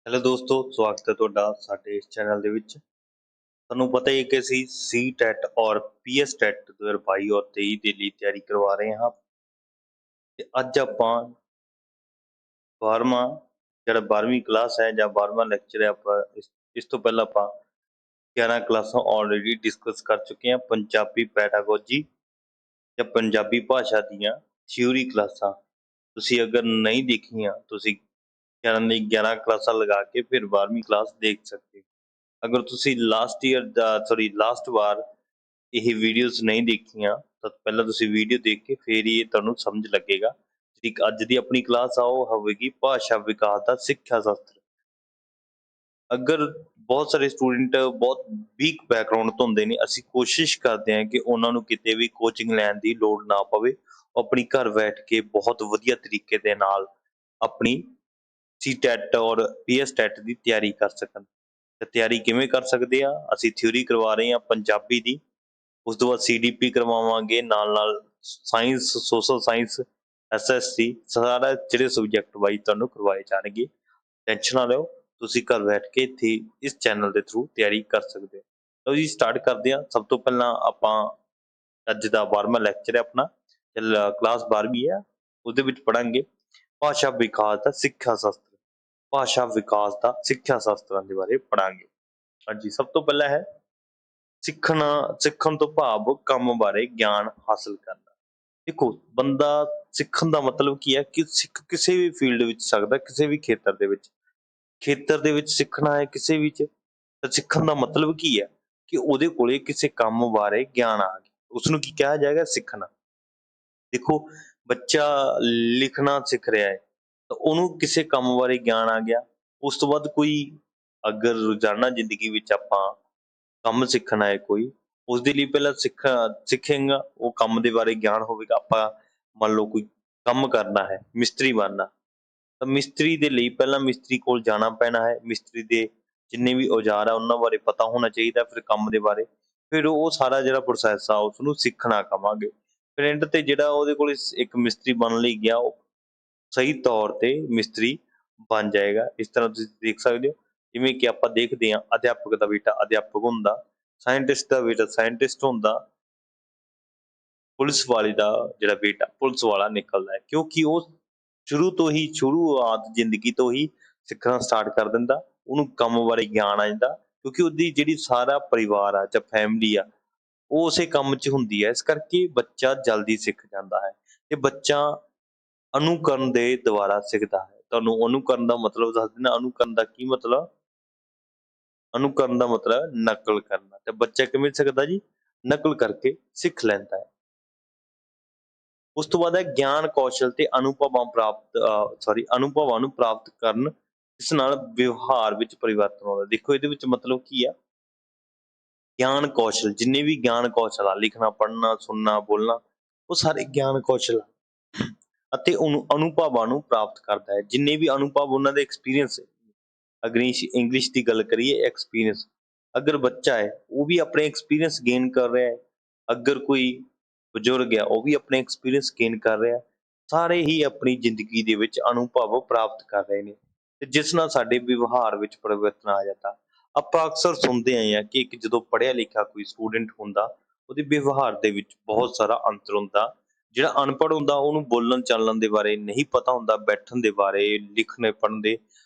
Hello ਦੋਸਤੋ, ਸਵਾਗਤ ਹੈ ਤੁਹਾਡਾ ਸਾਡੇ ਇਸ ਚੈਨਲ ਦੇ ਵਿੱਚ। ਤੁਹਾਨੂੰ ਪਤਾ ਹੀ ਹੈ ਕਿ ਅਸੀਂ ਸੀ ਟੈਟ ਔਰ ਪੀ ਐਸ ਟੈਟ 2022 ਔਰ 23 ਦੇ ਲਈ ਤਿਆਰੀ ਕਰਵਾ ਰਹੇ ਹਾਂ। ਤੇ ਅੱਜ ਆਪਾਂ 12ਵਾਂ ਜਿਹੜਾ 12ਵੀਂ ਕਲਾਸ ਹੈ ਜਾਂ 12ਵਾਂ ਲੈਕਚਰ ਹੈ, ਆਪਾਂ ਇਸ ਤੋਂ ਪਹਿਲਾਂ ਆਪਾਂ 11 ਕਲਾਸਾਂ ਆਲਰੇਡੀ ਡਿਸਕਸ ਕਰ ਚੁੱਕੇ ਹਾਂ। ਪੰਜਾਬੀ ਪੈਡਾਗੋਜੀ ਜਾਂ ਪੰਜਾਬੀ ਭਾਸ਼ਾ ਦੀਆਂ ਥਿਊਰੀ ਕਲਾਸਾਂ ਤੁਸੀਂ ਅਗਰ ਨਹੀਂ ਦੇਖੀਆਂ, ਤੁਸੀਂ 11 ਕਲਾਸਾਂ ਲਗਾ ਕੇ ਫਿਰ 12ਵੀਂ ਕਲਾਸ ਦੇਖ ਸਕਦੇ ਹੋ। ਅਗਰ ਤੁਸੀਂ ਲਾਸਟ ਵਾਰ ਇਹ ਵੀਡੀਓਜ਼ ਨਹੀਂ ਦੇਖੀਆਂ ਤਾਂ ਪਹਿਲਾਂ ਤੁਸੀਂ ਵੀਡੀਓ ਦੇਖ ਕੇ ਫਿਰ ਹੀ ਇਹ ਤੁਹਾਨੂੰ ਸਮਝ ਲੱਗੇਗਾ। ਜਿਹੜੀ ਅੱਜ ਦੀ ਆਪਣੀ ਕਲਾਸ ਆ ਉਹ ਹੋਵੇਗੀ ਭਾਸ਼ਾ ਵਿਕਾਸ ਦਾ ਸਿੱਖਿਆ ਸ਼ਾਸਤਰ। ਅਗਰ ਬਹੁਤ ਸਾਰੇ ਸਟੂਡੈਂਟ ਬਹੁਤ ਵੀਕ ਬੈਕਗ੍ਰਾਉਂਡ ਤੋਂ ਹੁੰਦੇ ਨੇ, ਅਸੀਂ ਕੋਸ਼ਿਸ਼ ਕਰਦੇ ਹਾਂ ਕਿ ਉਹਨਾਂ ਨੂੰ ਕਿਤੇ ਵੀ ਕੋਚਿੰਗ ਲੈਣ ਦੀ ਲੋੜ ਨਾ ਪਵੇ, ਉਹ ਆਪਣੀ ਘਰ ਬੈਠ ਕੇ ਬਹੁਤ ਵਧੀਆ ਤਰੀਕੇ ਦੇ ਨਾਲ ਆਪਣੀ ਸੀ ਟੈਟ ਔਰ ਪੀ ਐਸ ਟੈਟ ਦੀ ਤਿਆਰੀ ਕਰ ਸਕਣ। ਤੇ ਤਿਆਰੀ ਕਿਵੇਂ ਕਰ ਸਕਦੇ ਆ? ਅਸੀਂ ਥਿਊਰੀ ਕਰਵਾ ਰਹੇ ਹਾਂ ਪੰਜਾਬੀ ਦੀ, ਉਸ ਤੋਂ ਬਾਅਦ ਸੀ ਡੀ ਪੀ ਕਰਵਾਵਾਂਗੇ, ਨਾਲ ਨਾਲ science, social science, S S T, ਸਾਰਾ ਜਿਹੜੇ ਸਬਜੈਕਟ ਵਾਈਜ਼ ਤੁਹਾਨੂੰ ਕਰਵਾਏ ਜਾਣਗੇ। ਟੈਨਸ਼ਨ ਨਾ ਲਿਓ, ਤੁਸੀਂ ਘਰ ਬੈਠ ਕੇ ਇੱਥੇ ਇਸ ਚੈਨਲ ਦੇ ਥਰੂ ਤਿਆਰੀ ਕਰ ਸਕਦੇ ਹੋ। ਲਓ ਜੀ, ਸਟਾਰਟ ਕਰਦੇ ਹਾਂ। ਸਭ ਤੋਂ ਪਹਿਲਾਂ ਆਪਾਂ ਅੱਜ ਦਾ 12ਵਾਂ ਲੈਕਚਰ ਹੈ ਆਪਣਾ, ਕਲਾਸ 12ਵੀਂ ਹੈ, ਉਹਦੇ ਵਿੱਚ ਪੜਾਂਗੇ ਭਾਸ਼ਾ ਵਿਕਾਸ ਦਾ ਸਿੱਖਿਆ ਸ਼ਾਸਤਰ। ਭਾਸ਼ਾ ਵਿਕਾਸ ਦਾ ਸਿੱਖਿਆ ਸ਼ਾਸਤਰਾਂ ਦੇ ਬਾਰੇ ਪੜਾਂਗੇ। ਹਾਂਜੀ, ਸਭ ਤੋਂ ਪਹਿਲਾਂ ਹੈ ਸਿੱਖਣਾ। ਸਿੱਖਣ ਤੋਂ ਭਾਵ ਕੰਮ ਬਾਰੇ ਗਿਆਨ ਹਾਸਲ ਕਰਨਾ। ਦੇਖੋ, ਬੰਦਾ ਸਿੱਖਣ ਦਾ ਮਤਲਬ ਕੀ ਹੈ ਕਿ ਸਿੱਖ ਕਿਸੇ ਵੀ ਫੀਲਡ ਵਿੱਚ ਸਕਦਾ, ਕਿਸੇ ਵੀ ਖੇਤਰ ਦੇ ਵਿੱਚ ਸਿੱਖਣਾ ਹੈ ਕਿਸੇ ਵਿੱਚ। ਤਾਂ ਸਿੱਖਣ ਦਾ ਮਤਲਬ ਕੀ ਹੈ ਕਿ ਉਹਦੇ ਕੋਲੇ ਕਿਸੇ ਕੰਮ ਬਾਰੇ ਗਿਆਨ ਆ ਗਿਆ, ਉਸਨੂੰ ਕੀ ਕਿਹਾ ਜਾਏਗਾ? ਸਿੱਖਣਾ। ਦੇਖੋ, ਬੱਚਾ ਲਿਖਣਾ ਸਿੱਖ ਰਿਹਾ ਹੈ ਤਾਂ ਉਹਨੂੰ ਕਿਸੇ ਕੰਮ ਬਾਰੇ ਗਿਆਨ ਆ ਗਿਆ। ਉਸ ਤੋਂ ਬਾਅਦ ਕੋਈ ਅਗਰ ਰੋਜ਼ਾਨਾ ਜ਼ਿੰਦਗੀ ਵਿੱਚ ਆਪਾਂ ਕੰਮ ਸਿੱਖਣਾ ਹੈ ਕੋਈ, ਉਸਦੇ ਲਈ ਪਹਿਲਾਂ ਸਿੱਖੇਗਾ, ਉਹ ਕੰਮ ਦੇ ਬਾਰੇ ਗਿਆਨ ਹੋਵੇਗਾ। ਆਪਾਂ ਮੰਨ ਲਓ ਕੋਈ ਕੰਮ ਕਰਨਾ ਹੈ, ਮਿਸਤਰੀ ਬਣਨਾ, ਤਾਂ ਮਿਸਤਰੀ ਦੇ ਲਈ ਪਹਿਲਾਂ ਮਿਸਤਰੀ ਕੋਲ ਜਾਣਾ ਪੈਣਾ ਹੈ। ਮਿਸਤਰੀ ਦੇ ਜਿੰਨੇ ਵੀ ਔਜ਼ਾਰ ਆ ਉਹਨਾਂ ਬਾਰੇ ਪਤਾ ਹੋਣਾ ਚਾਹੀਦਾ, ਫਿਰ ਕੰਮ ਦੇ ਬਾਰੇ, ਫਿਰ ਉਹ ਸਾਰਾ ਜਿਹੜਾ ਪ੍ਰੋਸੈਸ ਆ ਉਸਨੂੰ ਸਿੱਖਣਾ ਕਵਾਂਗੇ। ਫਿਰ ਐਂਡ ਤੇ ਜਿਹੜਾ ਉਹਦੇ ਕੋਲ ਇੱਕ ਮਿਸਤਰੀ ਬਣਨ ਲਈ ਗਿਆ, ਉਹ ਸਹੀ ਤੌਰ ਤੇ ਮਿਸਤਰੀ ਬਣ ਜਾਏਗਾ। ਇਸ ਤਰ੍ਹਾਂ ਤੁਸੀਂ ਦੇਖ ਸਕਦੇ ਹੋ, ਜਿਵੇਂ ਕਿ ਆਪਾਂ ਦੇਖਦੇ ਹਾਂ ਅਧਿਆਪਕ ਦਾ ਬੇਟਾ ਅਧਿਆਪਕ ਹੁੰਦਾ, ਸਾਇੰਟਿਸਟ ਦਾ ਬੇਟਾ ਸਾਇੰਟਿਸਟ ਹੁੰਦਾ, ਪੁਲਿਸ ਵਾਲੇ ਦਾ ਜਿਹੜਾ ਬੇਟਾ ਪੁਲਿਸ ਵਾਲਾ ਨਿਕਲਦਾ ਹੈ, ਕਿਉਂਕਿ ਉਹ ਸ਼ੁਰੂਆਤ ਜ਼ਿੰਦਗੀ ਤੋਂ ਹੀ ਸਿੱਖਣਾ ਸਟਾਰਟ ਕਰ ਦਿੰਦਾ, ਉਹਨੂੰ ਕੰਮ ਬਾਰੇ ਗਿਆਨ ਆ ਜਾਂਦਾ, ਕਿਉਂਕਿ ਉਹਦੀ ਜਿਹੜੀ ਸਾਰਾ ਪਰਿਵਾਰ ਆ ਜਾਂ ਫੈਮਿਲੀ ਆ ਉਹ ਉਸੇ ਕੰਮ 'ਚ ਹੁੰਦੀ ਹੈ। ਇਸ ਕਰਕੇ ਬੱਚਾ ਜਲਦੀ ਸਿੱਖ ਜਾਂਦਾ ਹੈ ਤੇ ਬੱਚਾ ਅਨੁਕਰਨ ਦੇ ਦੁਆਰਾ ਸਿੱਖਦਾ ਹੈ। ਤੁਹਾਨੂੰ ਅਨੁਕਰਨ ਦਾ ਮਤਲਬ ਦੱਸ ਦਿੰਦਾ। ਅਨੁਕਰਨ ਦਾ ਕੀ ਮਤਲਬ? ਅਨੁਕਰਨ ਦਾ ਮਤਲਬ ਨਕਲ ਕਰਨਾ। ਤੇ ਬੱਚਾ ਕਿਵੇਂ ਸਿੱਖਦਾ ਜੀ? ਨਕਲ ਕਰਕੇ ਸਿੱਖ ਲੈਂਦਾ ਹੈ। ਉਸ ਤੋਂ ਬਾਅਦ ਹੈ ਗਿਆਨ ਕੌਸ਼ਲ ਤੇ ਅਨੁਭਵਾਂ ਨੂੰ ਪ੍ਰਾਪਤ ਕਰਨ, ਇਸ ਨਾਲ ਵਿਵਹਾਰ ਵਿੱਚ ਪਰਿਵਰਤਨ ਆਉਂਦਾ। ਦੇਖੋ, ਇਹਦੇ ਵਿੱਚ ਮਤਲਬ ਕੀ ਆ? ਗਿਆਨ ਕੌਸ਼ਲ, ਜਿੰਨੇ ਵੀ ਗਿਆਨ ਕੌਸ਼ਲ ਆ, ਲਿਖਣਾ, ਪੜ੍ਹਨਾ, ਸੁਣਨਾ, ਬੋਲਣਾ, ਉਹ ਸਾਰੇ ਗਿਆਨ ਕੌਸ਼ਲ ਆ। ਅਤੇ ਉਹਨੂੰ ਅਨੁਭਵਾਂ ਨੂੰ ਪ੍ਰਾਪਤ ਕਰਦਾ ਹੈ। ਜਿੰਨੇ ਵੀ ਅਨੁਭਵ ਉਹਨਾਂ ਦੇ ਐਕਸਪੀਰੀਅੰਸ, ਅਗਰ ਇੰਗਲਿਸ਼ ਦੀ ਗੱਲ ਕਰੀਏ ਐਕਸਪੀਰੀਅੰਸ, ਅਗਰ ਬੱਚਾ ਹੈ ਉਹ ਵੀ ਆਪਣੇ ਐਕਸਪੀਰੀਅੰਸ ਗੇਨ ਕਰ ਰਿਹਾ ਹੈ, ਅਗਰ ਕੋਈ ਬਜ਼ੁਰਗ ਹੈ ਉਹ ਵੀ ਆਪਣੇ ਐਕਸਪੀਰੀਅੰਸ ਗੇਨ ਕਰ ਰਿਹਾ, ਸਾਰੇ ਹੀ ਆਪਣੀ ਜ਼ਿੰਦਗੀ ਦੇ ਵਿੱਚ ਅਨੁਭਵ ਪ੍ਰਾਪਤ ਕਰ ਰਹੇ ਨੇ, ਤੇ ਜਿਸ ਨਾਲ ਸਾਡੇ ਵਿਵਹਾਰ ਵਿੱਚ ਪਰਿਵਰਤਨ ਆ ਜਾਂਦਾ। ਆਪਾਂ ਅਕਸਰ ਸੁਣਦੇ ਆਏ ਹਾਂ ਕਿ ਇੱਕ ਜਦੋਂ ਪੜ੍ਹਿਆ ਲਿਖਿਆ ਕੋਈ ਸਟੂਡੈਂਟ ਹੁੰਦਾ, ਉਹਦੇ ਵਿਵਹਾਰ ਦੇ ਵਿੱਚ ਬਹੁਤ ਸਾਰਾ ਅੰਤਰ ਹੁੰਦਾ। ਜਿਹੜਾ ਅਨਪੜ੍ਹ ਹੁੰਦਾ ਉਹਨੂੰ ਬੋਲਣ ਚਾਲਣ ਦੇ ਬਾਰੇ ਨਹੀਂ ਪਤਾ ਹੁੰਦਾ, ਬੈਠਣ ਦੇ ਬਾਰੇ, ਲਿਖਣੇ ਪੜ੍ਹਨ ਦੇ,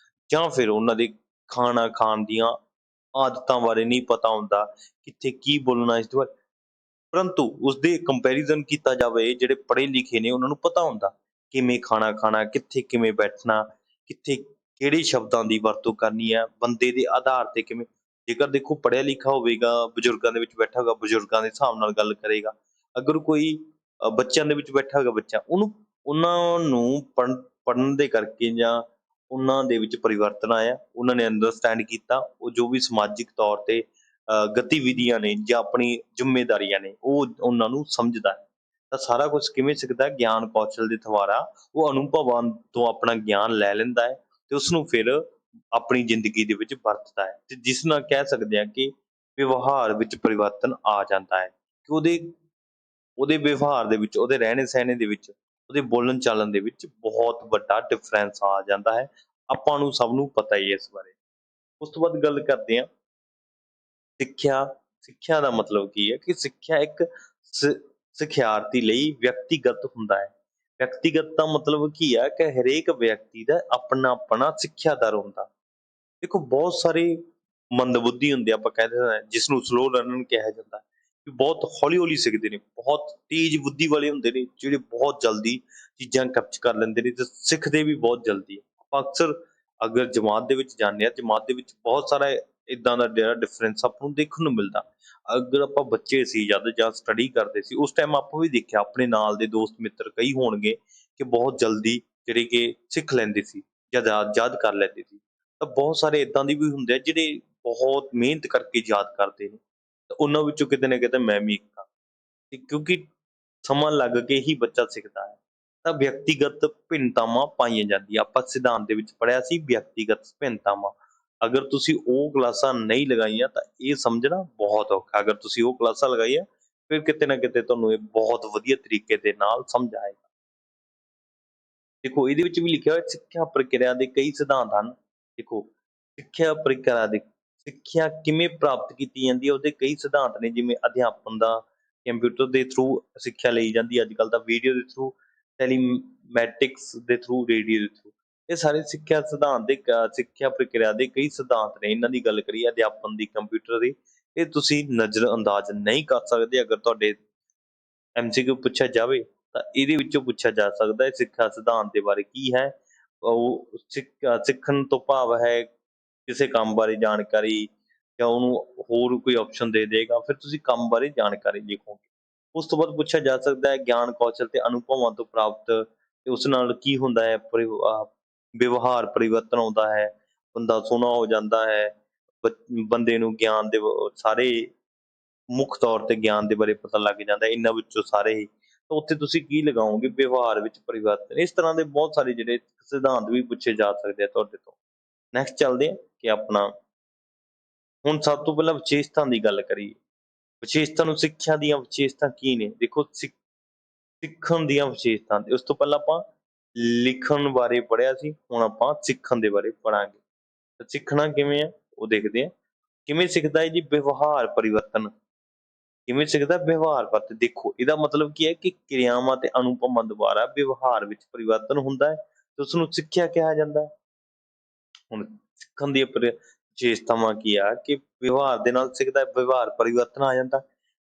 ਜਾਂ ਫਿਰ ਉਹਨਾਂ ਦੇ ਖਾਣਾ ਖਾਣ ਦੀਆਂ ਆਦਤਾਂ ਬਾਰੇ ਨਹੀਂ ਪਤਾ ਹੁੰਦਾ, ਕਿੱਥੇ ਕੀ ਬੋਲਣਾ ਇਸ ਤੋਂ ਬਾਅਦ। ਪਰੰਤੂ ਉਸਦੇ ਕੰਪੈਰੀਜ਼ਨ ਕੀਤਾ ਜਾਵੇ, ਜਿਹੜੇ ਪੜ੍ਹੇ ਲਿਖੇ ਨੇ ਉਹਨਾਂ ਨੂੰ ਪਤਾ ਹੁੰਦਾ ਕਿਵੇਂ ਖਾਣਾ ਖਾਣਾ, ਕਿੱਥੇ ਕਿਵੇਂ ਬੈਠਣਾ, ਕਿੱਥੇ ਕਿਹੜੇ ਸ਼ਬਦਾਂ ਦੀ ਵਰਤੋਂ ਕਰਨੀ ਹੈ, ਬੰਦੇ ਦੇ ਆਧਾਰ ਤੇ ਕਿਵੇਂ। ਜੇਕਰ ਦੇਖੋ ਪੜ੍ਹਿਆ ਲਿਖਿਆ ਹੋਵੇਗਾ, ਬਜ਼ੁਰਗਾਂ ਦੇ ਵਿੱਚ ਬੈਠਾ ਹੋਗਾ, ਬਜ਼ੁਰਗਾਂ ਦੇ ਹਿਸਾਬ ਨਾਲ ਗੱਲ ਕਰੇਗਾ। ਅਗਰ ਕੋਈ ਬੱਚਿਆਂ ਦੇ ਵਿੱਚ ਬੈਠਾ ਹੋਗਾ, ਬੱਚਾ ਉਹਨੂੰ ਉਹਨਾਂ ਨੂੰ ਪੜ੍ਹਨ ਦੇ ਕਰਕੇ ਜਾਂ ਉਹਨਾਂ ਦੇ ਵਿੱਚ ਪਰਿਵਰਤਨ ਆਇਆ, ਉਹਨਾਂ ਨੇ ਅੰਡਰਸਟੈਂਡ ਕੀਤਾ, ਉਹ ਜੋ ਵੀ ਸਮਾਜਿਕ ਤੌਰ ਤੇ ਗਤੀਵਿਧੀਆਂ ਨੇ ਜਾਂ ਆਪਣੀ ਜ਼ਿੰਮੇਦਾਰੀਆਂ ਨੇ ਉਹ ਉਹਨਾਂ ਨੂੰ ਸਮਝਦਾ ਹੈ। ਤਾਂ ਸਾਰਾ ਕੁਛ ਕਿਵੇਂ ਸਿੱਖਦਾ? ਗਿਆਨ ਕੌਸ਼ਲ ਦੇ ਦੁਆਰਾ। ਉਹ ਅਨੁਭਵਾਂ ਤੋਂ ਆਪਣਾ ਗਿਆਨ ਲੈ ਲੈਂਦਾ ਹੈ ਤੇ ਉਸਨੂੰ ਫਿਰ ਆਪਣੀ ਜ਼ਿੰਦਗੀ ਦੇ ਵਿੱਚ ਵਰਤਦਾ ਹੈ, ਤੇ ਜਿਸ ਨਾਲ ਕਹਿ ਸਕਦੇ ਹਾਂ ਕਿ ਵਿਵਹਾਰ ਵਿੱਚ ਪਰਿਵਰਤਨ ਆ ਜਾਂਦਾ ਹੈ, ਕਿ ਉਹਦੇ ਵਿਵਹਾਰ ਦੇ ਵਿੱਚ, ਉਹਦੇ ਰਹਿਣੇ ਸਹਿਣੇ ਦੇ ਵਿੱਚ, ਉਹਦੇ ਬੋਲਣ ਚਾਲਣ ਦੇ ਵਿੱਚ ਬਹੁਤ ਵੱਡਾ ਡਿਫਰੈਂਸ ਆ ਜਾਂਦਾ ਹੈ ਆਪਾਂ ਨੂੰ ਸਭ ਨੂੰ ਪਤਾ ਹੀ ਹੈ ਇਸ ਬਾਰੇ। ਉਸ ਤੋਂ ਬਾਅਦ ਗੱਲ ਕਰਦੇ ਹਾਂ ਸਿੱਖਿਆ। ਸਿੱਖਿਆ ਦਾ ਮਤਲਬ ਕੀ ਹੈ ਕਿ ਸਿੱਖਿਆ ਇੱਕ ਸ ਸਿਖਿਆਰਥੀ ਲਈ ਵਿਅਕਤੀਗਤ ਹੁੰਦਾ ਹੈ। ਵਿਅਕਤੀਗਤ ਦਾ ਮਤਲਬ ਕੀ ਹੈ ਕਿ ਹਰੇਕ ਵਿਅਕਤੀ ਦਾ ਆਪਣਾ ਸਿੱਖਿਆ ਦਰ ਹੁੰਦਾ। ਦੇਖੋ ਬਹੁਤ ਸਾਰੇ ਮੰਦਬੁੱਧੀ ਹੁੰਦੇ ਆ, ਆਪਾਂ ਕਹਿ ਦਿੰਦੇ ਹਾਂ ਜਿਸ ਨੂੰ ਸਲੋ ਲਰਨਰ ਕਿਹਾ ਜਾਂਦਾ ਹੈ, ਕਿ ਬਹੁਤ ਹੌਲੀ ਹੌਲੀ ਸਿੱਖਦੇ ਨੇ, ਬਹੁਤ ਤੇਜ਼ ਬੁੱਧੀ ਵਾਲੇ ਹੁੰਦੇ ਨੇ ਜਿਹੜੇ ਬਹੁਤ ਜਲਦੀ ਚੀਜ਼ਾਂ ਕੈਪਚ ਕਰ ਲੈਂਦੇ ਨੇ ਤੇ ਸਿੱਖਦੇ ਵੀ ਬਹੁਤ ਜਲਦੀ ਆ। ਆਪਾਂ ਅਕਸਰ ਅਗਰ ਜਮਾਤ ਦੇ ਵਿੱਚ ਜਾਂਦੇ ਹਾਂ, ਜਮਾਤ ਦੇ ਵਿੱਚ ਬਹੁਤ ਸਾਰਾ ਇਦਾਂ ਦਾ ਜਿਹੜਾ ਡਿਫਰੈਂਸ ਆਪਾਂ ਨੂੰ ਦੇਖਣ ਨੂੰ ਮਿਲਦਾ। ਅਗਰ ਆਪਾਂ ਬੱਚੇ ਸੀ ਜਦ ਜਾਂ ਸਟੱਡੀ ਕਰਦੇ ਸੀ ਉਸ ਟਾਈਮ ਆਪਾਂ ਵੀ ਦੇਖਿਆ ਆਪਣੇ ਨਾਲ ਦੇ ਦੋਸਤ ਮਿੱਤਰ ਕਈ ਹੋਣਗੇ ਕਿ ਬਹੁਤ ਜਲਦੀ ਜਿਹੜੇ ਕਿ ਸਿੱਖ ਲੈਂਦੇ ਸੀ ਜਾਂ ਯਾਦ ਕਰ ਲੈਂਦੇ ਸੀ। ਤਾਂ ਬਹੁਤ ਸਾਰੇ ਇਦਾਂ ਦੇ ਵੀ ਹੁੰਦੇ ਆ ਜਿਹੜੇ ਬਹੁਤ ਮਿਹਨਤ ਕਰਕੇ ਯਾਦ ਕਰਦੇ ਨੇ, ਤਾਂ ਉਹਨਾਂ ਵਿੱਚੋਂ ਕਿਤੇ ਨਾ ਕਿਤੇ ਮੈਂ ਵੀ ਇੱਕ ਹਾਂ। ਤੇ ਕਿਉਂਕਿ ਸਮਾਂ ਲੱਗ ਕੇ ਹੀ ਬੱਚਾ ਸਿੱਖਦਾ ਹੈ। ਤਾਂ ਵਿਅਕਤੀਗਤ ਭਿੰਨਤਾਵਾਂ ਪਾਈਆਂ ਜਾਂਦੀਆਂ, ਆਪਾਂ ਸਿਧਾਂਤ ਦੇ ਵਿੱਚ ਪੜ੍ਹਿਆ ਸੀ ਵਿਅਕਤੀਗਤ ਭਿੰਨਤਾਵਾਂ। ਅਗਰ ਤੁਸੀਂ ਉਹ ਕਲਾਸਾਂ ਨਹੀਂ ਲਗਾਈਆਂ ਤਾਂ ਇਹ ਸਮਝਣਾ ਬਹੁਤ ਔਖਾ। ਅਗਰ ਤੁਸੀਂ ਉਹ ਕਲਾਸਾਂ ਲਗਾਈਆਂ ਫਿਰ ਕਿਤੇ ਨਾ ਕਿਤੇ ਤੁਹਾਨੂੰ ਇਹ ਬਹੁਤ ਵਧੀਆ ਤਰੀਕੇ ਦੇ ਨਾਲ ਸਮਝ ਆਏਗਾ। ਦੇਖੋ ਇਹਦੇ ਵਿੱਚ ਵੀ ਲਿਖਿਆ ਹੋਇਆ ਸਿੱਖਿਆ ਪ੍ਰਕਿਰਿਆ ਦੇ ਕਈ ਸਿਧਾਂਤ ਹਨ। ਦੇਖੋ ਸਿੱਖਿਆ ਪ੍ਰਕਿਰਿਆ ਦੇ ਸਿੱਖਿਆ ਕਿਵੇਂ ਪ੍ਰਾਪਤ ਕੀਤੀ ਜਾਂਦੀ ਹੈ ਉਹਦੇ ਕਈ ਸਿਧਾਂਤ ਨੇ, ਜਿਵੇਂ ਅਧਿਆਪਨ ਦਾ, ਕੰਪਿਊਟਰ ਦੇ ਥਰੂ ਸਿੱਖਿਆ ਲਈ ਜਾਂਦੀ ਹੈ ਅੱਜ ਕੱਲ੍ਹ ਤਾਂ, ਵੀਡੀਓ ਦੇ ਥਰੂ, ਟੈਲੀਮੈਟਿਕਸ ਦੇ ਥਰੂ, ਰੇਡੀਓ ਦੇ ਥਰੂ। ਇਹ ਸਾਰੇ ਸਿੱਖਿਆ ਸਿਧਾਂਤ ਦੇ ਸਿੱਖਿਆ ਪ੍ਰਕਿਰਿਆ ਦੇ ਕਈ ਸਿਧਾਂਤ ਨੇ। ਇਹਨਾਂ ਦੀ ਗੱਲ ਕਰੀਏ ਅਧਿਆਪਨ ਦੀ, ਕੰਪਿਊਟਰ ਦੀ, ਇਹ ਤੁਸੀਂ ਨਜ਼ਰ ਅੰਦਾਜ਼ ਨਹੀਂ ਕਰ ਸਕਦੇ। ਅਗਰ ਤੁਹਾਡੇ MCQ ਪੁੱਛਿਆ ਜਾਵੇ ਤਾਂ ਇਹਦੇ ਵਿੱਚੋਂ ਪੁੱਛਿਆ ਜਾ ਸਕਦਾ ਹੈ ਸਿੱਖਿਆ ਸਿਧਾਂਤ ਦੇ ਬਾਰੇ ਕੀ ਹੈ। ਉਹ ਸਿੱਖਣ ਤੋਂ ਭਾਵ ਹੈ ਕਿਸੇ ਕੰਮ ਬਾਰੇ ਜਾਣਕਾਰੀ, ਜਾਂ ਉਹਨੂੰ ਹੋਰ ਕੋਈ ਆਪਸ਼ਨ ਦੇ ਦੇਗਾ ਫਿਰ ਤੁਸੀਂ ਕੰਮ ਬਾਰੇ ਜਾਣਕਾਰੀ ਲਿਖੋਗੇ। ਉਸ ਤੋਂ ਬਾਅਦ ਪੁੱਛਿਆ ਜਾ ਸਕਦਾ ਹੈ ਗਿਆਨ ਕੌਸ਼ਲ ਤੇ ਅਨੁਭਵਾਂ ਤੋਂ ਪ੍ਰਾਪਤ, ਤੇ ਉਸ ਨਾਲ ਕੀ ਹੁੰਦਾ ਹੈ ਵਿਵਹਾਰ ਪਰਿਵਰਤਨ ਆਉਂਦਾ ਹੈ, ਬੰਦਾ ਸੋਹਣਾ ਹੋ ਜਾਂਦਾ ਹੈ, ਬੰਦੇ ਨੂੰ ਗਿਆਨ ਦੇ ਸਾਰੇ ਮੁੱਖ ਤੌਰ ਤੇ ਗਿਆਨ ਦੇ ਬਾਰੇ ਪਤਾ ਲੱਗ ਜਾਂਦਾ ਇਹਨਾਂ ਵਿੱਚੋਂ ਸਾਰੇ ਹੀ। ਤਾਂ ਉੱਥੇ ਤੁਸੀਂ ਕੀ ਲਗਾਓਗੇ, ਵਿਵਹਾਰ ਵਿੱਚ ਪਰਿਵਰਤਨ। ਇਸ ਤਰ੍ਹਾਂ ਦੇ ਬਹੁਤ ਸਾਰੇ ਜਿਹੜੇ ਸਿਧਾਂਤ ਵੀ ਪੁੱਛੇ ਜਾ ਸਕਦੇ ਆ ਤੁਹਾਡੇ ਤੋਂ। ਨੈਕਸਟ ਚੱਲਦੇ ਆ ਕਿ ਆਪਣਾ ਹੁਣ ਸਭ ਤੋਂ ਪਹਿਲਾਂ ਵਿਸ਼ੇਸ਼ਤਾ ਦੀ ਗੱਲ ਕਰੀਏ। ਵਿਸ਼ੇਸ਼ਤਾ ਨੂੰ ਸਿੱਖਿਆ ਦੀਆਂ ਵਿਸ਼ੇਸ਼ਤਾ ਕੀ ਨੇ? ਦੇਖੋ ਸਿੱਖਣ ਦੀਆਂ ਵਿਸ਼ੇਸ਼ਤਾ, ਉਸ ਤੋਂ ਪਹਿਲਾਂ ਆਪਾਂ ਲਿਖਣ ਬਾਰੇ ਪੜ੍ਹਿਆ ਸੀ, ਹੁਣ ਆਪਾਂ ਸਿੱਖਣ ਦੇ ਬਾਰੇ ਪੜਾਂਗੇ। ਤਾਂ ਸਿੱਖਣਾ ਕਿਵੇਂ ਆ ਉਹ ਦੇਖਦੇ ਆ। ਕਿਵੇਂ ਸਿੱਖਦਾ ਹੈ ਜੀ? ਵਿਵਹਾਰ ਪਰਿਵਰਤਨ। ਕਿਵੇਂ ਸਿੱਖਦਾ? ਵਿਵਹਾਰ ਪਰਿਵਰਤਨ। ਦੇਖੋ ਇਹਦਾ ਮਤਲਬ ਕੀ ਹੈ ਕਿ ਕਿਰਿਆਵਾਂ ਤੇ ਅਨੁਭਵਾਂ ਦੁਆਰਾ ਵਿਵਹਾਰ ਵਿੱਚ ਪਰਿਵਰਤਨ ਹੁੰਦਾ ਹੈ ਤੇ ਉਸਨੂੰ ਸਿੱਖਿਆ ਕਿਹਾ ਜਾਂਦਾ ਹੈ। ਹੁਣ ਸਿੱਖਣ ਦੀਆਂ ਵਿਸ਼ੇਸ਼ਤਾਵਾਂ ਕੀ ਆ ਕਿ ਵਿਵਹਾਰ ਦੇ ਨਾਲ ਸਿੱਖਦਾ, ਵਿਵਹਾਰ ਪਰਿਵਰਤਨ ਆ ਜਾਂਦਾ।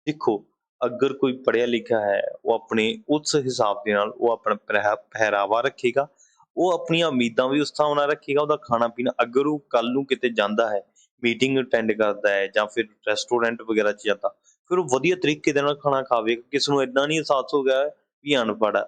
ਦੇਖੋ ਅਗਰ ਕੋਈ ਪੜ੍ਹਿਆ ਲਿਖਿਆ ਹੈ ਉਹ ਆਪਣੇ ਉਸ ਹਿਸਾਬ ਦੇ ਨਾਲ ਉਹ ਆਪਣਾ ਪਹਿਰਾਵਾ ਰੱਖੇਗਾ, ਉਹ ਆਪਣੀਆਂ ਉਮੀਦਾਂ ਵੀ ਉਸ ਹਿਸਾਬ ਨਾਲ ਰੱਖੇਗਾ, ਉਹਦਾ ਖਾਣਾ ਪੀਣਾ। ਅਗਰ ਉਹ ਕੱਲ ਨੂੰ ਕਿਤੇ ਜਾਂਦਾ ਹੈ, ਮੀਟਿੰਗ ਅਟੈਂਡ ਕਰਦਾ ਹੈ ਜਾਂ ਫਿਰ ਰੈਸਟੋਰੈਂਟ ਵਗੈਰਾ 'ਚ ਜਾਂਦਾ, ਫਿਰ ਉਹ ਵਧੀਆ ਤਰੀਕੇ ਦੇ ਨਾਲ ਖਾਣਾ ਖਾਵੇਗਾ। ਕਿਸੇ ਨੂੰ ਏਦਾਂ ਨਹੀਂ ਅਹਿਸਾਸ ਹੋ ਗਿਆ ਵੀ ਅਨਪੜ੍ਹ ਹੈ।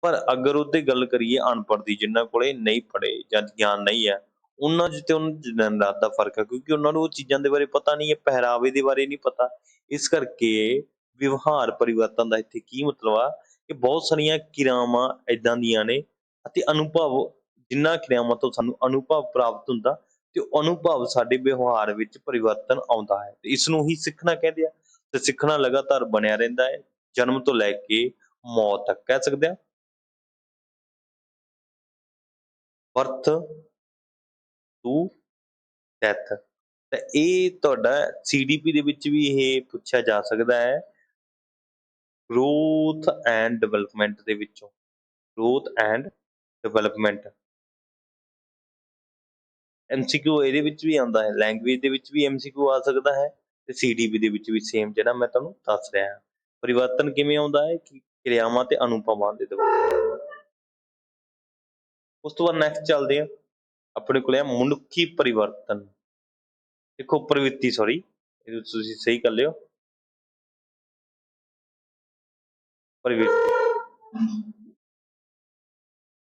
ਪਰ ਅਗਰ ਉਹਦੀ ਗੱਲ ਕਰੀਏ ਅਨਪੜ੍ਹ ਦੀ, ਜਿਨ੍ਹਾਂ ਕੋਲੇ ਨਹੀਂ ਪੜ੍ਹੇ ਜਾਂ ਗਿਆਨ ਨਹੀਂ ਹੈ, ਉਹਨਾਂ 'ਚ ਤੇ ਉਹਨਾਂ 'ਚ ਦਿਨ ਰਾਤ ਦਾ ਫਰਕ ਹੈ, ਕਿਉਂਕਿ ਉਹਨਾਂ ਨੂੰ ਉਹ ਚੀਜ਼ਾਂ ਦੇ ਬਾਰੇ ਪਤਾ ਨਹੀਂ ਹੈ, ਪਹਿਰਾਵੇ ਦੇ ਬਾਰੇ ਨਹੀਂ ਪਤਾ। ਇਸ ਕਰਕੇ ਵਿਵਹਾਰ ਪਰਿਵਰਤਨ ਦਾ ਇੱਥੇ ਕੀ ਮਤਲਬ ਆ ਕਿ ਬਹੁਤ ਸਾਰੀਆਂ ਕਿਰਿਆਵਾਂ ਏਦਾਂ ਦੀਆਂ ਨੇ ਅਤੇ ਅਨੁਭਵ, ਜਿਨ੍ਹਾਂ ਕਿਰਿਆਵਾਂ ਤੋਂ ਸਾਨੂੰ ਅਨੁਭਵ ਪ੍ਰਾਪਤ ਹੁੰਦਾ ਤੇ ਉਹ ਅਨੁਭਵ ਸਾਡੇ ਵਿਵਹਾਰ ਵਿੱਚ ਪਰਿਵਰਤਨ ਆਉਂਦਾ ਹੈ, ਤੇ ਇਸ ਨੂੰ ਹੀ ਸਿੱਖਣਾ ਕਹਿੰਦੇ ਆ। ਤੇ ਸਿੱਖਣਾ ਲਗਾਤਾਰ ਬਣਿਆ ਰਹਿੰਦਾ ਹੈ, ਜਨਮ ਤੋਂ ਲੈ ਕੇ ਮੌਤ ਤੱਕ, ਕਹਿ ਸਕਦੇ ਆ। Birth to death. ਤਾਂ ਇਹ ਤੁਹਾਡਾ CDP ਦੇ ਵਿੱਚ ਵੀ ਇਹ ਪੁੱਛਿਆ ਜਾ ਸਕਦਾ ਹੈ, ਗਰੋਥ ਐਂਡ ਡਿਵੈਲਪਮੈਂਟ ਦੇ ਵਿੱਚੋਂ। ਗਰੋਥ ਐਂਡ ਡਿਵੈਲਪਮੈਂਟ MCQ ਇਹਦੇ ਵਿੱਚ ਵੀ ਆਉਂਦਾ ਹੈ, ਲੈਂਗੁਏਜ ਦੇ ਵਿੱਚ ਵੀ MCQ ਆ ਸਕਦਾ ਹੈ ਤੇ CDP ਦੇ ਵਿੱਚ ਵੀ ਸੇਮ ਜਿਹੜਾ ਮੈਂ ਤੁਹਾਨੂੰ ਦੱਸ ਰਿਹਾ ਹਾਂ। ਪਰਿਵਰਤਨ ਕਿਵੇਂ ਆਉਂਦਾ ਹੈ ਕਿ ਕਿਰਿਆਵਾਂ ਤੇ ਅਨੁਭਵਾਂ ਦੇ ਦੁਆਰਾ। ਉਸ ਤੋਂ ਬਾਅਦ ਨੈਕਸਟ ਚੱਲਦੇ ਆ, ਆਪਣੇ ਕੋਲ ਆ ਮਨੁੱਖੀ ਪਰਿਵਰਤਨ। ਦੇਖੋ ਪ੍ਰਵਿਰਤੀ, ਸੌਰੀ ਇਹ ਤੁਸੀਂ ਸਹੀ ਕਰ ਲਿਓ, ਪ੍ਰਵਿਰਤੀ।